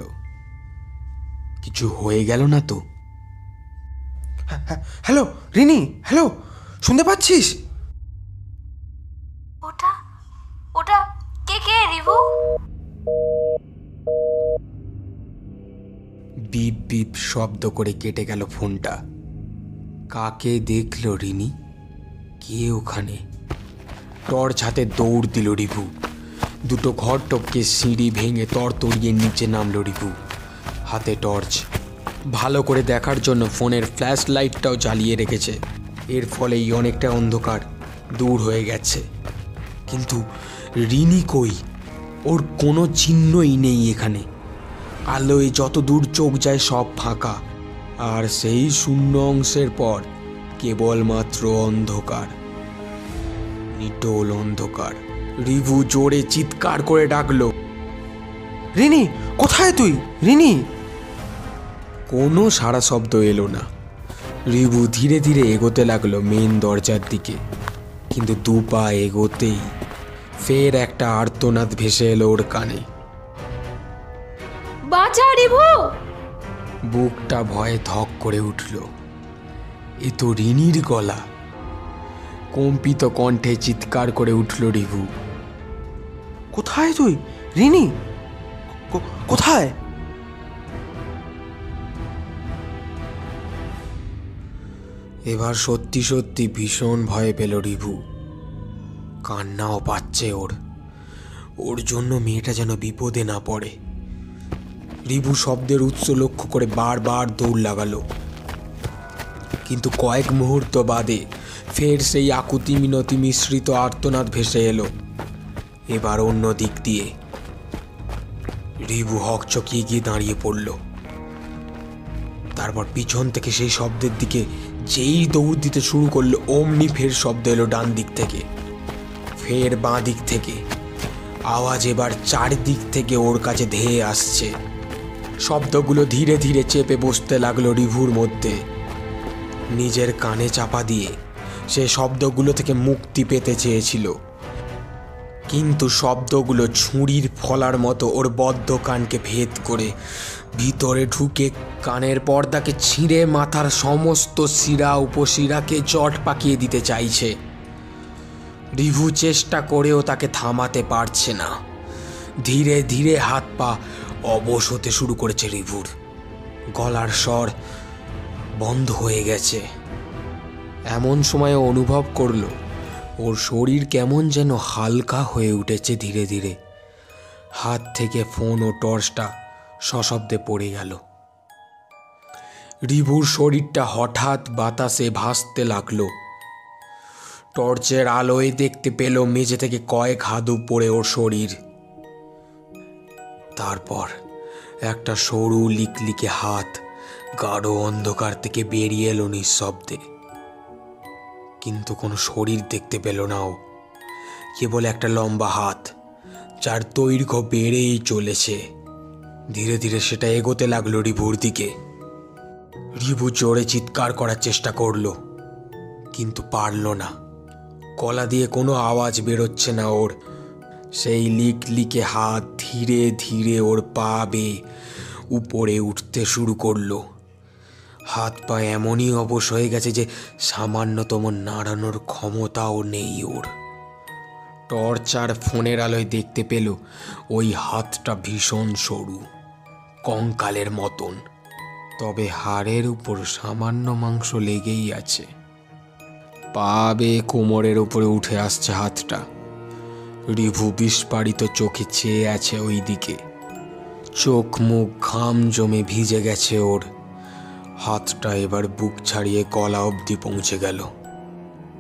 কিছু হয়ে গেল না তো? হ্যালো রিনি, হ্যালো, শুনতে পাচ্ছিস? ওটা ওটা কে কে রিভু? বিপ বিপ শব্দ করে কেটে গেল ফোনটা। কাকে দেখল রিনি? কে ওখানে? টর্চ হাতে দৌড় দিল রিভু। দুটো ঘর টপকে সিঁড়ি ভেঙে তরতরিয়ে নিচে নামলো রিভু। হাতে টর্চ। ভালো করে দেখার জন্য ফোনের ফ্ল্যাশ লাইটটাও জ্বালিয়ে রেখেছে। এর ফলেই অনেকটা অন্ধকার দূর হয়ে গেছে। কিন্তু রিনি কই? ওর কোনো চিহ্নই নেই এখানে। আলোয় যত দূর চোখ যায় সব ফাঁকা, আর সেই শূন্য অংশের পর কেবলমাত্র অন্ধকার, নিটোল অন্ধকার। রিভু জোরে চিৎকার করে ডাকলো, রিনি, কোথায় তুই? রিনি। কোনো সাড়া শব্দ এলো না। রিভু ধীরে ধীরে এগোতে লাগলো মেন দরজার দিকে। কিন্তু দু পা এগোতেই ফের একটা আর্তনাদ ভেসে এলো ওর কানে। বাঁচা রিভু। বুকটা ভয়ে ধক করে উঠল। এ তো রিনির গলা। কম্পিত কণ্ঠে চিৎকার করে উঠল রিভু। কোথায় তুই রিনি? কোথায়? এবার সত্যি সত্যি ভীষণ ভয় পেল রিভু। কান্নাও পাচ্ছে ওর। ওর জন্য মেয়েটা যেন বিপদে না পড়ে। রিভু শব্দের উৎস লক্ষ্য করে বারবার দৌড় লাগালো। কিন্তু কয়েক মুহূর্ত বাদে ফের সেই আকুতি মিনতি মিশ্রিত আর্তনাদ ভেসে এলো। এবার অন্য দিক দিয়ে। রিভু হকচকিয়ে গিয়ে দাঁড়িয়ে পড়ল। তারপর পিছন থেকে সেই শব্দের দিকে যেই দৌড় দিতে শুরু করলো, অমনি ফের শব্দ এলো ডান দিক থেকে, ফের বাঁ দিক থেকে। আওয়াজ এবার চারদিক থেকে ওর কাছে ধেয়ে আসছে। শব্দগুলো ধীরে ধীরে চেপে বসতে লাগলো রিভুর মধ্যে। নিজের কানে চাপা দিয়ে সে শব্দগুলো থেকে মুক্তি পেতে চেয়েছিল, কিন্তু শব্দগুলো ছুরির ফলার মতো ওর বদ্ধ কানকে ভেদ করে ভিতরে ঢুকে কানের পর্দাকে ছিঁড়ে মাথার সমস্ত শিরা উপশিরাকে জট পাকিয়ে দিতে চাইছে। রিভু চেষ্টা করেও তাকে থামাতে পারছে না। ধীরে ধীরে হাত পা অবশ হতে শুরু করেছে রিভুর। গলার স্বর বন্ধ হয়ে গেছে। এমন সময় অনুভব করলো ওর শরীর কেমন যেন হালকা হয়ে উঠেছে ধীরে ধীরে। হাত থেকে ফোন ও টর্চটা সশব্দে পড়ে গেল। রিভুর শরীরটা হঠাৎ বাতাসে ভাসতে লাগলো। টর্চের আলোয় দেখতে পেল মেঝে থেকে কয়েক হাত উপরে ওর শরীর। তারপর একটা সরু লিকলিকে হাত গাঢ় অন্ধকার থেকে বেরিয়ে এলো নিঃশব্দে। কিন্তু কোনো শরীর দেখতে পেল না ও, কেবল একটা লম্বা হাত যার দৈর্ঘ্য বেড়েই চলেছে। ধীরে ধীরে সেটা এগোতে লাগলো রিভুর দিকে। রিভু জোরে চিৎকার করার চেষ্টা করলো, কিন্তু পারল না। গলা দিয়ে কোনো আওয়াজ বেরোচ্ছে না ওর। সেই লিকলিকে হাত ধীরে ধীরে ওর পা বেয়ে উপরে উঠতে শুরু করলো। হাত পা এমনই অবশ হয়ে গেছে যে সামান্যতম নাড়ানোর ক্ষমতাও নেই ওর। টর্চ আর ফোনের আলোয় দেখতে পেল ওই হাতটা ভীষণ সরু, কঙ্কালের মতন, তবে হাড়ের উপর সামান্য মাংস লেগেই আছে। পা বেয়ে কোমরের উপরে উঠে আসছে হাতটা। রিভু বিস্ফারিত চোখে চেয়ে আছে ওই দিকে। চোখ মুখ ঘাম জমে ভিজে গেছে ওর। হাতটা এবার বুক ছাড়িয়ে গলা অবধি পৌঁছে গেল।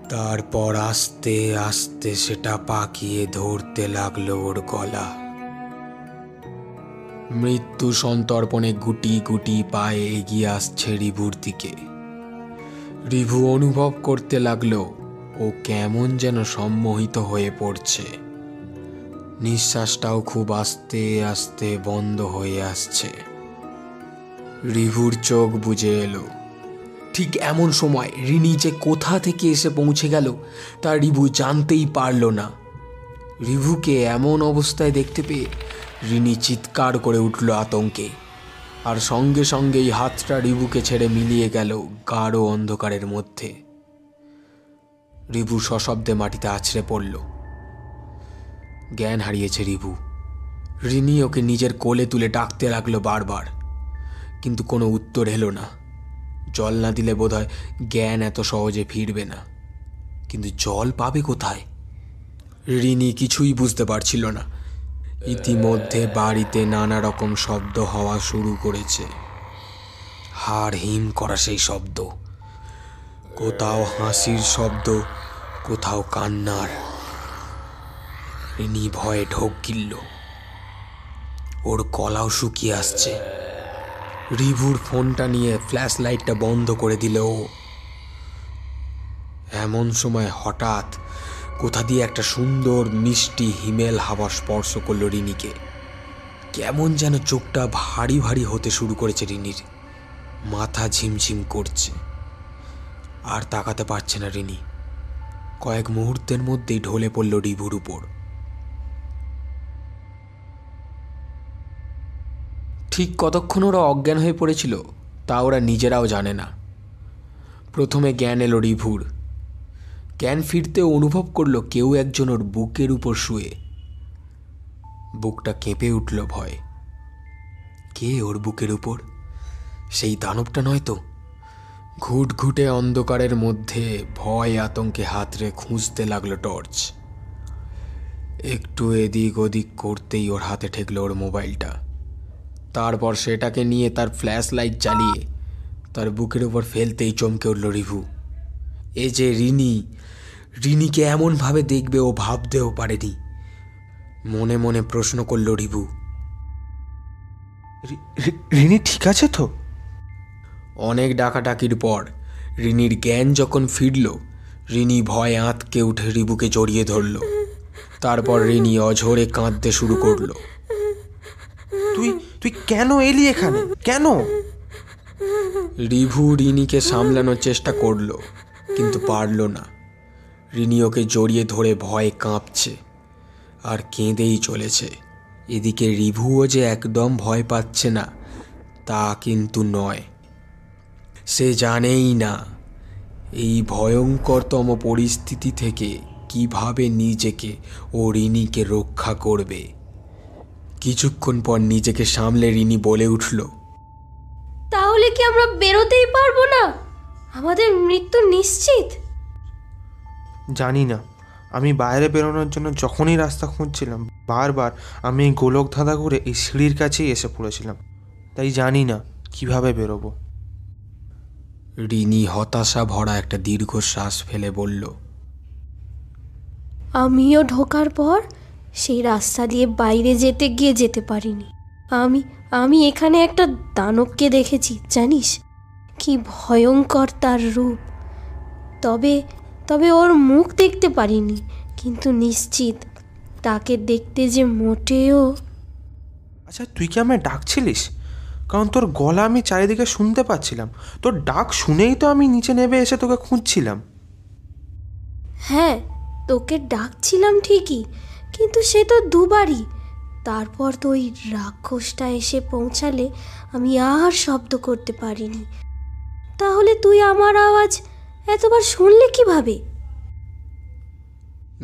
তারপর আস্তে আস্তে সেটা পাকিয়ে ধরতে লাগলো ওর গলা। মৃত্যু সন্তর্পণে গুটি গুটি পায়ে এগিয়ে আসছে রিভুর দিকে। রিভু অনুভব করতে লাগলো ও কেমন যেন সম্মোহিত হয়ে পড়ছে। নিঃশ্বাসটাও খুব আস্তে আস্তে বন্ধ হয়ে আসছে। রিভুর চোখ বুজে এলো। ঠিক এমন সময় রিনি যে কোথা থেকে এসে পৌঁছে গেল তা রিভু জানতেই পারল না। রিভুকে এমন অবস্থায় দেখতে পেয়ে রিনি চিৎকার করে উঠল আতঙ্কে, আর সঙ্গে সঙ্গেই হাতটা রিভুকে ছেড়ে মিলিয়ে গেল গাঢ় অন্ধকারের মধ্যে। রিভু সশব্দে মাটিতে আছড়ে পড়ল। জ্ঞান হারিয়েছে রিভু। রিনি ওকে নিজের কোলে তুলে ডাকতে লাগলো বারবার, কিন্তু কোনো উত্তর এলো না। জল না দিলে বোধহয় জ্ঞান এত সহজে ফিরবে না, কিন্তু জল পাবে কোথায়? রিনি কিছুই বুঝতে পারছিল না। ইতিমধ্যে বাড়িতে নানা রকম শব্দ হওয়া শুরু করেছে। হাড় হিম করা সেই শব্দ, কোথাও হাসির শব্দ, কোথাও কান্নার। রিনি ভয়ে ঢোক গিলল। ওর গলাও শুকিয়ে আসছে। রিভুর ফোনটা নিয়ে ফ্ল্যাশ লাইটটা বন্ধ করে দিল ও। এমন সময় হঠাৎ কোথা দিয়ে একটা সুন্দর মিষ্টি হিমেল হাওয়া স্পর্শ করল রিনিকে। কেমন যেন চোখটা ভারী ভারী হতে শুরু করেছে রিনির। মাথা ঝিমঝিম করছে, আর তাকাতে পারছে না রিনি। কয়েক মুহূর্তের মধ্যেই ঢলে পড়ল রিভুর উপর। ঠিক কতক্ষণ ওরা অজ্ঞান হয়ে পড়েছিল তা ওরা নিজেরাও জানে না। প্রথমে জ্ঞান এলো রিভুর। জ্ঞান ফিরতে অনুভব করলো কেউ একজন ওর বুকের উপর শুয়ে। বুকটা কেঁপে উঠল ভয়। কে ওর বুকের উপর? সেই দানবটা নয় তো? ঘুটঘুটে অন্ধকারের মধ্যে ভয় আতঙ্কে হাতড়ে খুঁজতে লাগলো টর্চ। একটু এদিক ওদিক করতেই ওর হাতে ঠেকলো ওর মোবাইলটা। তারপর সেটাকে নিয়ে তার ফ্ল্যাশ লাইট জ্বালিয়ে তার বুকের উপর ফেলতেই চমকে উঠল রিভু। এ যে রিনি, রিনিকে এমনভাবে দেখবে ও ভাবতেও পারেনি। মনে মনে প্রশ্ন করল রিভু, রিনি ঠিক আছে তো? অনেক ডাকাডাকির পর রিনির জ্ঞান যখন ফিরল, রিনি ভয়ে আঁতকে উঠে রিভুকে জড়িয়ে ধরল। তারপর রিনি অঝরে কাঁদতে শুরু করলো। তুই তুই কেন এলি এখানে? কেন? রিভু রিনিকে সামলানোর চেষ্টা করলো, কিন্তু পারল না। রিনি ওকে জড়িয়ে ধরে ভয়ে কাঁপছে, আর কেঁদেই চলেছে। এদিকে রিভুও যে একদম ভয় পাচ্ছে না তা কিন্তু নয়। সে জানেই না এই ভয়ঙ্করতম পরিস্থিতি থেকে কিভাবে নিজেকে ও রিনিকে রক্ষা করবে। কিছুক্ষণ পর নিজেকে সামলে রিনি বলে উঠল, তাহলে কি আমরা বেরোতেই পারবো না? আমাদের মৃত্যু নিশ্চিত। জানি না, আমি বাইরে বেরোনোর জন্য যখনই রাস্তা খুঁজছিলাম বারবার আমি এই গোলক ধাঁধা করে এই সিঁড়ির কাছেই এসে পড়েছিলাম। তাই জানি না কিভাবে বেরোবো। রিনি হতাশা ভরা একটা দীর্ঘশ্বাস ফেলে বলল, আমিও ঢোকার পর সেই রাস্তা দিয়ে বাইরে যেতে পারিনি। আমি এখানে একটা দানবকে দেখেছি, জানিস? কি ভয়ঙ্কর তার রূপ। তবে ওর মুখ দেখতে পারিনি, কিন্তু নিশ্চিত তাকে দেখতে যে মোটেও। আচ্ছা, তুই কি আমায় ডাকছিলিস? কারণ তোর গলা আমি চারিদিকে শুনতে পাচ্ছিলাম। তোর ডাক শুনেই তো আমি নিচে নেমে এসে তোকে খুঁজছিলাম। হ্যাঁ, তোকে ডাকছিলাম ঠিকই, কিন্তু সে তো দুবারই। তারপর তো ওই রাক্ষসটা এসে পৌঁছালে আমি আর শব্দ করতে পারিনি। তাহলে তুই আমার আওয়াজ এতবার শুনলে কিভাবে?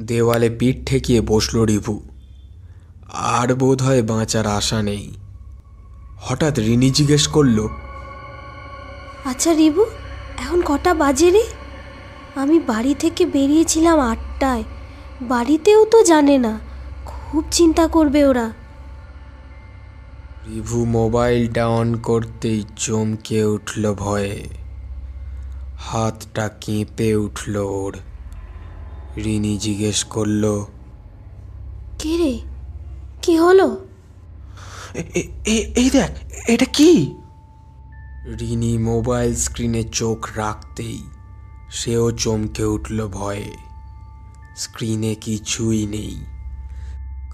দেওয়ালে পিঠ ঠেকিয়ে বসল রিভু। আর বোধ হয় বাঁচার আশা নেই। হঠাৎ রিনি জিজ্ঞেস করল, আচ্ছা রিবু, এখন কটা বাজে রে? আমি বাড়ি থেকে বেরিয়েছিলাম 8টায়। বাড়িতেও তো জানে না, খুব চিন্তা করবে ওরা। রিভু মোবাইলটা অন করতেই চমকে উঠল ভয়ে। হাতটা কেঁপে উঠল ওর। রিনি জিজ্ঞেস করল, কে রে, কি হলো? এই দেখ, এটা কি? রিনি মোবাইল স্ক্রিনে চোখ রাখতেই সেও চমকে উঠল ভয়ে। স্ক্রিনে কিছুই নেই,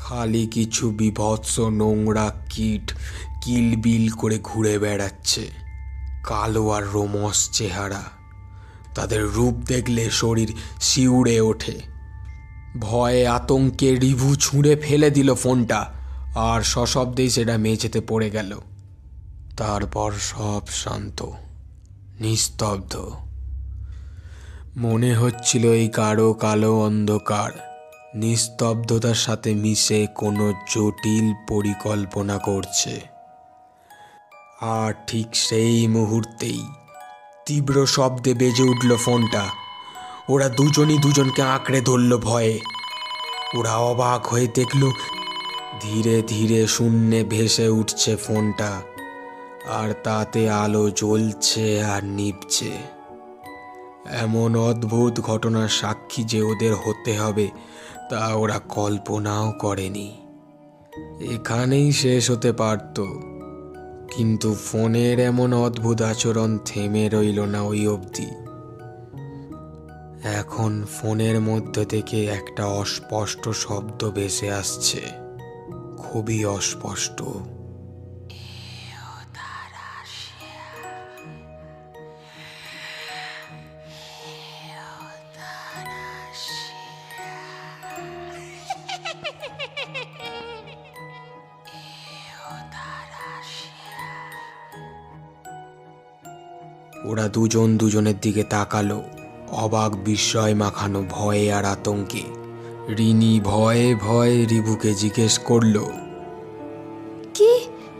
খালি কিছু বিভৎস নোংরা কীট কিলবিল করে ঘুরে বেড়াচ্ছে। কালো আর রোমস চেহারা, তাদের রূপ দেখলে শরীর শিউরে ওঠে। ভয়ে আতঙ্কে রিভু ছুঁড়ে ফেলে দিল ফোনটা, আর সশব্দেই সেটা মেঝেতে পড়ে গেল। তারপর সব শান্ত, নিস্তব্ধ। মনে হচ্ছিল এই গাঢ় কালো অন্ধকার নিস্তব্ধতার সাথে মিশে কোনো জটিল পরিকল্পনা করছে। আর ঠিক সেই মুহূর্তেই তীব্র শব্দে বেজে উঠল ফোনটা। ওরা দুজনই দুজনকে আঁকড়ে ধরল ভয়ে। ওরা অবাক হয়ে দেখল ধীরে ধীরে শূন্যে ভেসে উঠছে ফোনটা, আর তাতে আলো জ্বলছে আর নিভছে। এমন অদ্ভুত ঘটনার সাক্ষী যে ওদের হতে হবে তা ওরা কল্পনাও করেনি। এখানেই শেষ হতে পারত, কিন্তু ফোনের এমন অদ্ভুত আচরণ থেমে রইল না ওই অবধি। এখন ফোনের মধ্যে থেকে একটা অস্পষ্ট শব্দ ভেসে আসছে, খুবই অস্পষ্ট। ওরা দুজন দুজনের দিকে তাকালো, অবাক বিস্ময় মাখানো ভয়ে আর আতঙ্কে। রিনি ভয়ে ভয়ে রিভুকে জিজ্ঞেস করলো,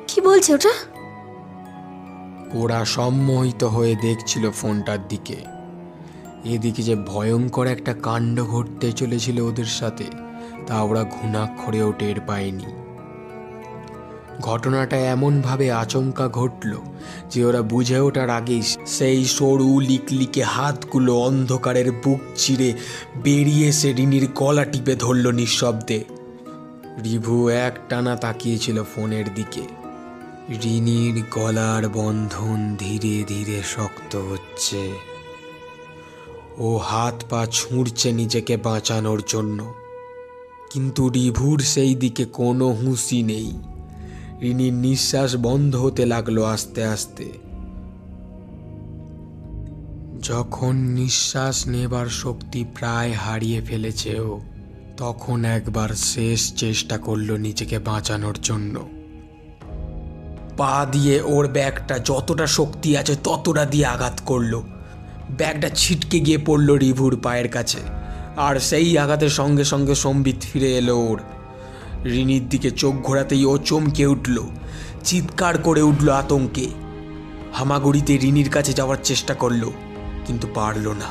কি বলছে ওটা? ওরা সম্মোহিত হয়ে দেখছিল ফোনটার দিকে। এদিকে যে ভয়ঙ্কর একটা কাণ্ড ঘটতে চলেছিল ওদের সাথে তা ওরা ঘুণাক্ষরেও টের পায়নি। ঘটনাটা এমনভাবে আচমকা ঘটল যে ওরা বুঝে ওঠার আগেই সেই সরু লিকলিকে হাতগুলো অন্ধকারের বুক চিরে বেরিয়ে এসে রিনির গলা টিপে ধরল নিঃশব্দে। রিভু একটানা তাকিয়েছিল ফোনের দিকে। রিনির গলার বন্ধন ধীরে ধীরে শক্ত হচ্ছে। ও হাত পা ছুঁড়ছে নিজেকে বাঁচানোর জন্য, কিন্তু রিভুর সেই দিকে কোনো হুঁশই নেই। রিনির নিঃশ্বাস বন্ধ হতে লাগলো আস্তে আস্তে। যখন নিঃশ্বাস নেবার শক্তি প্রায় হারিয়ে ফেলেছে ও, তখন একবার শেষ চেষ্টা করলো নিজেকে বাঁচানোর জন্য। পা দিয়ে ওর ব্যাগটা যতটা শক্তি আছে ততটা দিয়ে আঘাত করলো। ব্যাগটা ছিটকে গিয়ে পড়লো রিভুর পায়ের কাছে, আর সেই আঘাতের সঙ্গে সঙ্গে সম্বিত ফিরে এলো ওর। রিনির দিকে চোখ ঘোরাতেই ও চমকে উঠল, চিৎকার করে উঠল আতঙ্কে। হামাগুড়িতে রিনির কাছে যাওয়ার চেষ্টা করলো, কিন্তু পারল না।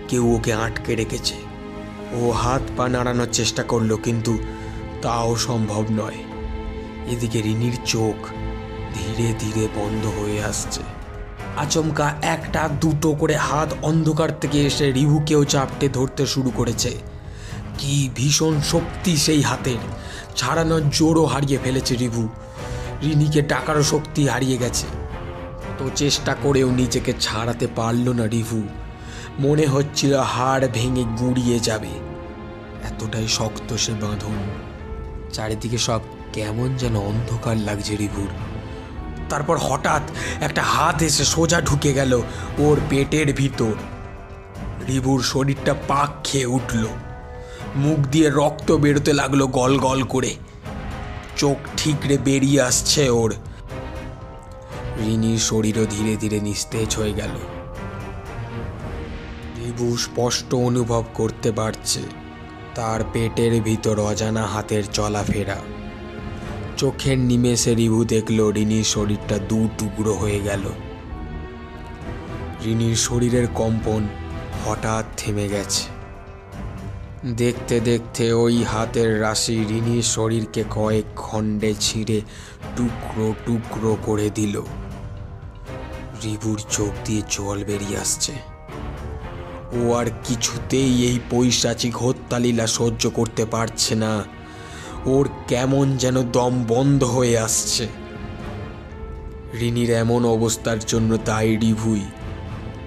কেউ ওকে আটকে রেখেছে। ও হাত পা নাড়ানোর চেষ্টা করলো, কিন্তু তাও সম্ভব নয়। এদিকে রিনির চোখ ধীরে ধীরে বন্ধ হয়ে আসছে। আচমকা একটা দুটো করে হাত অন্ধকার থেকে এসে রিভুকেও চাপটে ধরতে শুরু করেছে। কি ভীষণ শক্তি সেই হাতের! ছাড়ানোর জোরও হারিয়ে ফেলেছে রিভু। রিনিকে ডাকারও শক্তি হারিয়ে গেছে। তো চেষ্টা করেও নিজেকে ছাড়াতে পারল না রিভু। মনে হচ্ছিল হাড় ভেঙে গুঁড়িয়ে যাবে, এতটাই শক্ত সে বাঁধন। চারিদিকে সব কেমন যেন অন্ধকার লাগছে রিভুর। তারপর হঠাৎ একটা হাত এসে সোজা ঢুকে গেল ওর পেটের ভিতর। রিভুর শরীরটা পাক খেয়ে উঠল। মুখ দিয়ে রক্ত বেরোতে লাগলো গল গল করে। চোখ ঠিকরে বেরিয়ে আসছে ওর। রিনির শরীরও ধীরে ধীরে নিস্তেজ হয়ে গেল। রিভু স্পষ্ট অনুভব করতে পারছে তার পেটের ভিতর অজানা হাতের চলাফেরা। চোখের নিমেষে রিভু দেখল রিনির শরীরটা দু টুকরো হয়ে গেল। রিনির শরীরের কম্পন হঠাৎ থেমে গেছে। দেখতে দেখতে ওই হাতের রাশি রিনির শরীরকে কয়েক খণ্ডে ছিঁড়ে টুকরো টুকরো করে দিল। রিভুর চোখ দিয়ে জল বেরিয়ে আসছে। ও আর কিছুতেই এই পৈশাচিক হত্যালীলা সহ্য করতে পারছে না। ওর কেমন যেন দম বন্ধ হয়ে আসছে। রিনির এমন অবস্থার জন্য দায়ী রিভুই।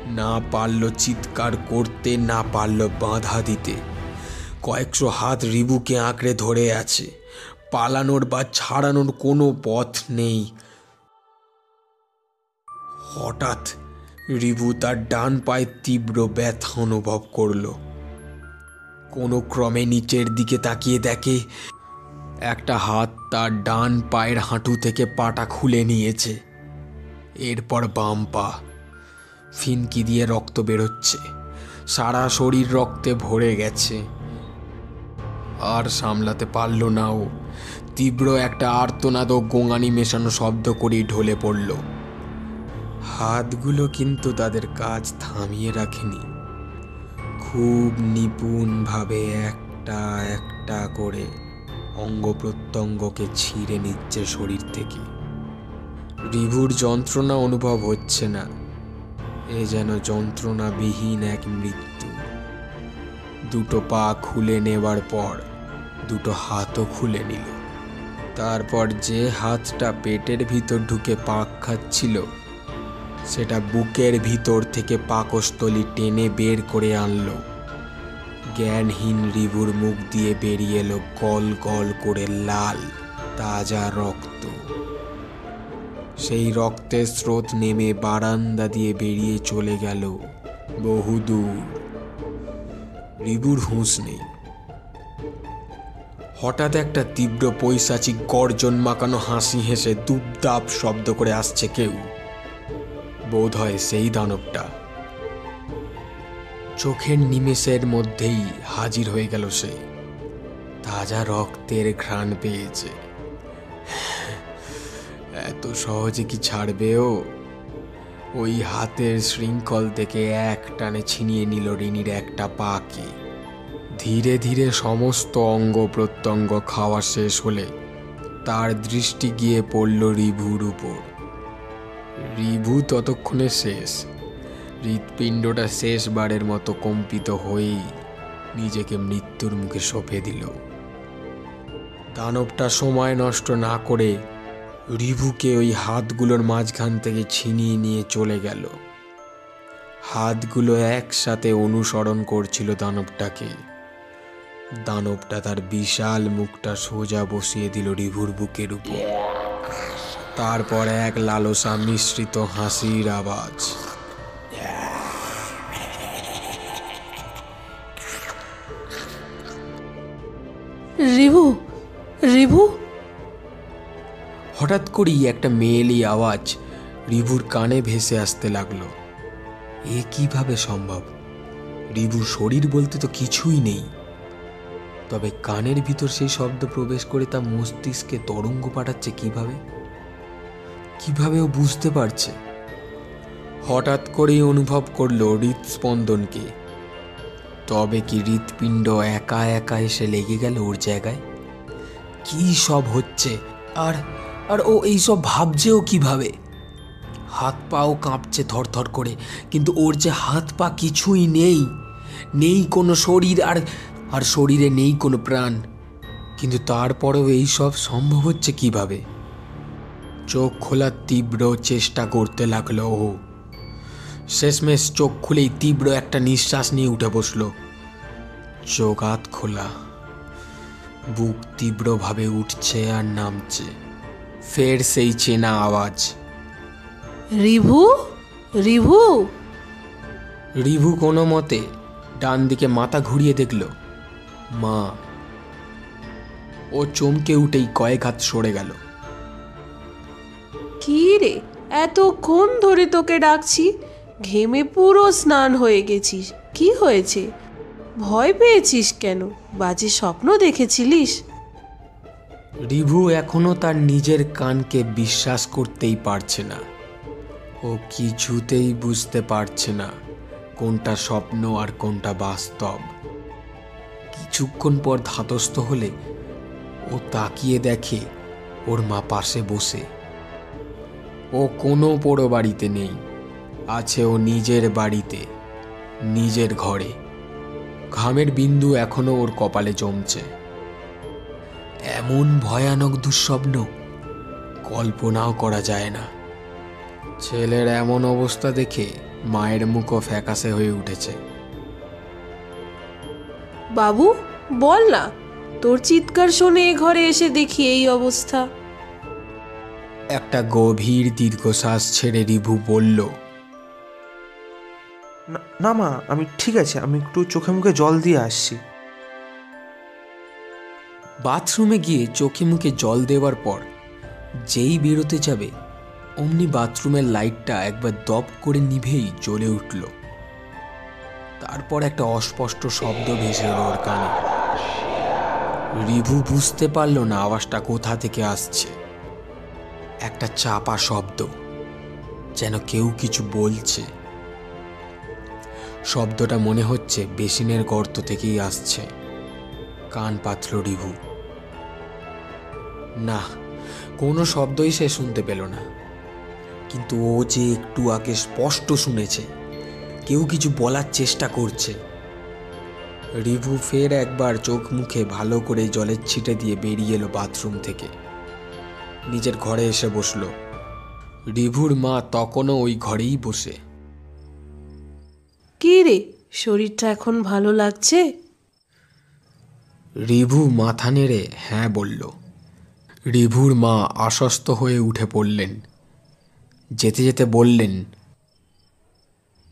না পারল চিৎকার করতে, না পারল বাধা দিতে। কয়েকশো হাত রিভুকে আঁকড়ে ধরে আছে। পালানোর বা ছাড়ানোর কোনো পথ নেই। হঠাৎ রিভু তার ডান পায়ে তীব্র ব্যথা অনুভব করল। কোনো ক্রমে নিচের দিকে তাকিয়ে দেখে একটা হাত তার ডান পায়ের হাঁটু থেকে পাটা খুলে নিয়েছে। এরপর বাম পা। ফিনকি দিয়ে রক্ত বেরোচ্ছে। সারা শরীর রক্তে ভরে গেছে। আর সামলাতে পারল না ও। তীব্র একটা আর্তনাদ ও গোঙানি মেশানো শব্দ করেই ঢলে পড়ল। হাতগুলো কিন্তু তাদের কাজ থামিয়ে রাখেনি। খুব নিপুণভাবে একটা একটা করে অঙ্গ প্রত্যঙ্গকে ছিঁড়ে নিচ্ছে শরীর থেকে। রিভুর যন্ত্রণা অনুভব হচ্ছে না। এ যেন যন্ত্রণাবিহীন এক মৃত্যু। দুটো পা খুলে নেবার পর দুটো হাতও খুলে নিল। তারপর যে হাতটা পেটের ভিতর ঢুকে পাক খাচ্ছিল, সেটা বুকের ভিতর থেকে পাকস্থলী টেনে বের করে আনলো। জ্ঞানহীন রিভুর মুখ দিয়ে বেরিয়ে এলো গল গল করে লাল তাজা রক্ত। সেই রক্তের স্রোত নেমে বারান্দা দিয়ে বেরিয়ে চলে গেল বহুদূর। রিভুর হুঁশ নেই। হঠাৎ একটা তীব্র পৈশাচিক গর্জন মাখানো হাসি হেসে দুপদাপ শব্দ করে আসছে কেউ। বোধ হয় সেই দানবটা। চোখের নিমেষের মধ্যেই হাজির হয়ে গেল সে। তাজা রক্তের ঘ্রাণ পেয়েছে। এত সহজে কি ছাড়বে ও? ওই হাতের শৃঙ্খল থেকে এক টানে ছিনিয়ে নিল রিনির একটা পাকে। ধীরে ধীরে সমস্ত অঙ্গ প্রত্যঙ্গ খাওয়া শেষ হলে তার দৃষ্টি গিয়ে পড়ল রিভুর উপর। রিভু ততক্ষণে শেষ। হৃৎপিণ্ডটা শেষবারের মতো কম্পিত হয়েই নিজেকে মৃত্যুর মুখে সঁপে দিল। দানবটা সময় নষ্ট না করে রিভুকে ওই হাতগুলোর মাঝখান থেকে ছিনিয়ে নিয়ে চলে গেল। হাতগুলো একসাথে অনুসরণ করছিল দানবটাকে। দানবটা তার বিশাল মুখটা সোজা বসিয়ে দিল রিভুর বুকের উপর। তারপর এক লালসা মিশ্রিত হাসির আওয়াজ। Review, review. হঠাৎ করেই একটা মেয়েলি আওয়াজ রিভুর কানে ভেসে আসতে লাগলো। এ কিভাবে সম্ভব? রিভুর শরীর বলতে তো কিছুই নেই, তবে কানের ভিতর সেই শব্দ প্রবেশ করে তা মস্তিষ্কে তরঙ্গ পাঠাচ্ছে কিভাবে? কিভাবে ও বুঝতে পারছে? হঠাৎ করেই অনুভব করলো হৃদস্পন্দনকে। তবে কি হৃৎপিণ্ড একা একা এসে লেগে গেল ওর জায়গায়? কি সব হচ্ছে? আর আর ও এইসব ভাবছেও কিভাবে? হাত পাও কাঁপছে থরথর করে, কিন্তু ওর যে হাত পা কিছুই নেই, নেই কোনো শরীর, আর আর শরীরে নেই কোনো প্রাণ। কিন্তু তারপরেও এই সব সম্ভব হচ্ছে কিভাবে? চোখ খোলার তীব্র চেষ্টা করতে লাগলো ও। শেষমেশ চোখ খুলেই তীব্র একটা নিঃশ্বাস নিয়ে উঠে বসলো। চোখ আধ খোলা, বুক তীব্রভাবে উঠছে আর নামছে। ফের সেই চেনা আওয়াজ, রিভু, রিভু। রিভু কোনো মতে ডান দিকে মাথা ঘুরিয়ে দেখল মা। ও চমকে উঠেই কয়েক হাত সরে গেল। কি রে, এতক্ষণ ধরে তোকে ডাকছি, ঘেমে পুরো স্নান হয়ে গেছিস। কি হয়েছে? ভয় পেয়েছিস কেন? বাজে স্বপ্ন দেখেছিলিস? রিভু এখনো তার নিজের কানকে বিশ্বাস করতেই পারছে না। ও কিছুতেই বুঝতে পারছে না কোনটা স্বপ্ন আর কোনটা বাস্তব। কিছুক্ষণ পর ধাতস্থ হলে ও তাকিয়ে দেখে ওর মা পাশে বসে। ও কোনো পোড়ো বাড়িতে নেই, আছে ও নিজের বাড়িতে, নিজের ঘরে। ঘামের বিন্দু এখনো ওর কপালে জমছে। এমন ভয়ানক দুঃস্বপ্ন কল্পনাও করা যায় না। ছেলের এমন অবস্থা দেখে মায়ের মুখও ফ্যাকাশে হয়ে উঠেছে। বাবু, বল না, তোর চিৎকার শুনে এ ঘরে এসে দেখি এই অবস্থা। একটা গভীর দীর্ঘশ্বাস ছেড়ে রিভু বলল, না মা, আমি ঠিক আছে, আমি একটু চোখে মুখে জল দিয়ে আসছি। বাথরুমে গিয়ে চোখে মুখে জল দেওয়ার পর যেই বেরোতে যাবে অমনি বাথরুমের লাইটটা একবার দপ করে নিভেই জ্বলে উঠল। তারপর একটা অস্পষ্ট শব্দ ভেসে এলো ওর কানে। রিভু বুঝতে পারল না আওয়াজটা কোথা থেকে আসছে। একটা চাপা শব্দ, যেন কেউ কিছু বলছে। শব্দটা মনে হচ্ছে বেসিনের গর্ত থেকেই আসছে। কান পাতল রিভু। না, কোনো শব্দই সে শুনতে পেল না, কিন্তু ও যে একটু আগে স্পষ্ট শুনেছে কেউ কিছু বলার চেষ্টা করছে। রিভু ফের একবার চোখ মুখে ভালো করে জলের ছিটে দিয়ে বেরিয়ে এলো বাথরুম থেকে। নিজের ঘরে এসে বসলো। রিভুর মা তখনও ওই ঘরেই বসে। কি রে, শরীরটা এখন ভালো লাগছে? রিভু মাথা নেড়ে হ্যাঁ বলল। রিভুর মা আশ্বস্ত হয়ে উঠে পড়লেন। যেতে যেতে বললেন,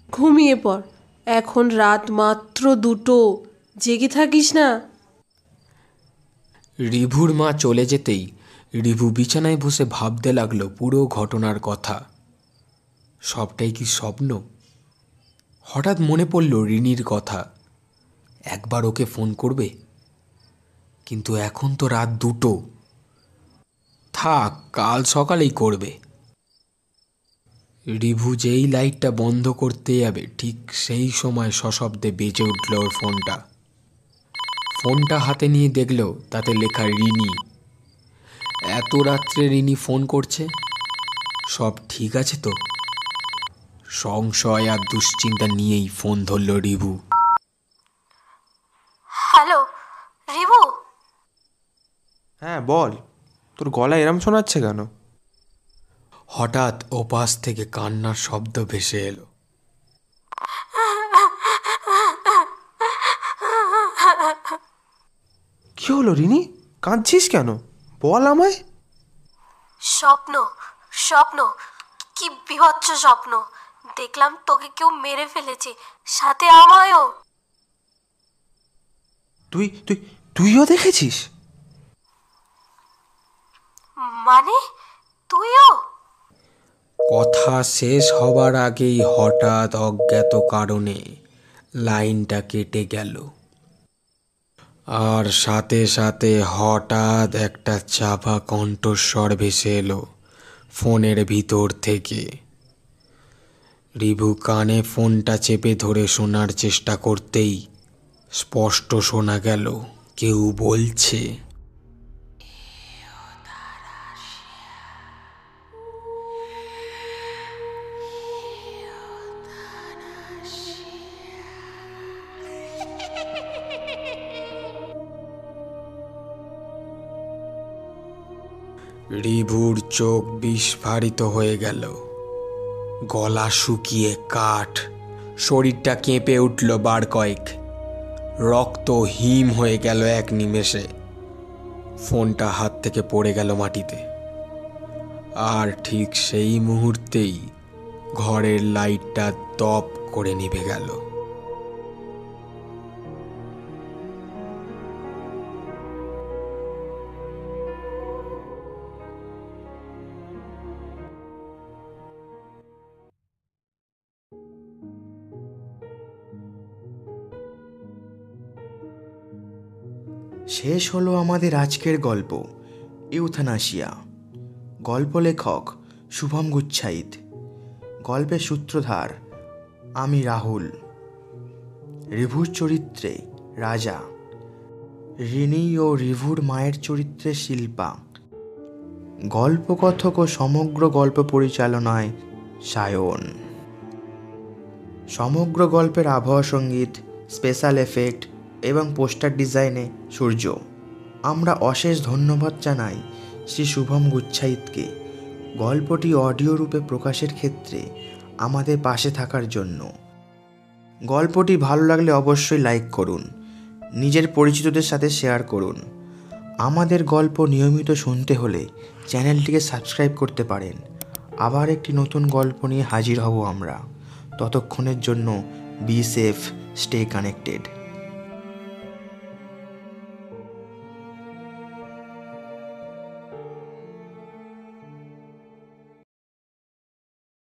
ঘুমিয়ে পড়, এখন রাত মাত্র 2টো, জেগে থাকিস না। রিভুর মা চলে যেতেই রিভু বিছানায় বসে ভাবতে লাগলো পুরো ঘটনার কথা। সবটাই কি স্বপ্ন? হঠাৎ মনে পড়ল রিনির কথা। একবার ওকে ফোন করবে, কিন্তু এখন তো রাত 2টো। থাক, কাল সকালেই করবে। রিভু যেই লাইটটা বন্ধ করতে যাবে ঠিক সেই সময় সশব্দে বেজে উঠল ওর ফোনটা। ফোনটা হাতে নিয়ে দেখল তাতে লেখা রিনি। এত রাত্রে রিনি ফোন করছে, সব ঠিক আছে তো? সংশয় আর দুশ্চিন্তা নিয়েই ফোন ধরল রিভু। Hello review. হ্যাঁ বল, তোর গলা এরম শোনাচ্ছে কেন? হঠাৎ ওপাশ থেকে কান্নার শব্দ ভেসে এলো। কি হলো রিনি, কাঁদছিস কেন? বল আমায়। স্বপ্ন, স্বপ্ন, কি বিভৎস স্বপ্ন দেখলাম। তোকে কেউ মেরে ফেলেছে, সাথে আমায়ও। তুইও দেখেছিস? মানে তুইও? কথা শেষ হবার আগেই হঠাৎ অজ্ঞাত কারণে লাইনটা কেটে গেল, আর সাথে সাথে হঠাৎ একটা চাপা কণ্ঠস্বর ভেসে এলো ফোনের ভিতর থেকে। রিভু কানে ফোনটা চেপে ধরে শোনার চেষ্টা করতেই স্পষ্ট শোনা গেল কেউ বলছে, রিভুর চোখ বিস্ফারিত হয়ে গেল, গলা শুকিয়ে কাঠ, শরীরটা কেঁপে উঠল বার কয়েক, রক্ত হিম হয়ে গেল এক নিমেষে। ফোনটা হাত থেকে পড়ে গেল মাটিতে, আর ঠিক সেই মুহূর্তেই ঘরের লাইটটা দপ করে নিভে গেল। শেষ হলো আমাদের আজকের গল্প ইউথানাসিয়া। গল্প লেখক শুভম গুচ্ছাইত, গল্পের সূত্রধার আমি রাহুল, রিভুর চরিত্রে রাজা, রিনি ও রিভুর মায়ের চরিত্রে শিল্পা, গল্পকথক ও সমগ্র গল্প পরিচালনায় সায়ন। সমগ্র গল্পের আবহাওয়া সঙ্গীত, স্পেশাল এফেক্ট এবং পোস্টার ডিজাইনে সূর্য। আমরা অশেষ ধন্যবাদ জানাই শ্রী শুভম গুচ্ছাইতকে গল্পটি অডিও রূপে প্রকাশের ক্ষেত্রে আমাদের পাশে থাকার জন্য। গল্পটি ভালো লাগলে অবশ্যই লাইক করুন, নিজের পরিচিতদের সাথে শেয়ার করুন। আমাদের গল্প নিয়মিত শুনতে হলে চ্যানেলটিকে সাবস্ক্রাইব করতে পারেন। আবার একটি নতুন গল্প নিয়ে হাজির হব আমরা। ততক্ষণের জন্য বি সেফ, স্টে কানেক্টেড।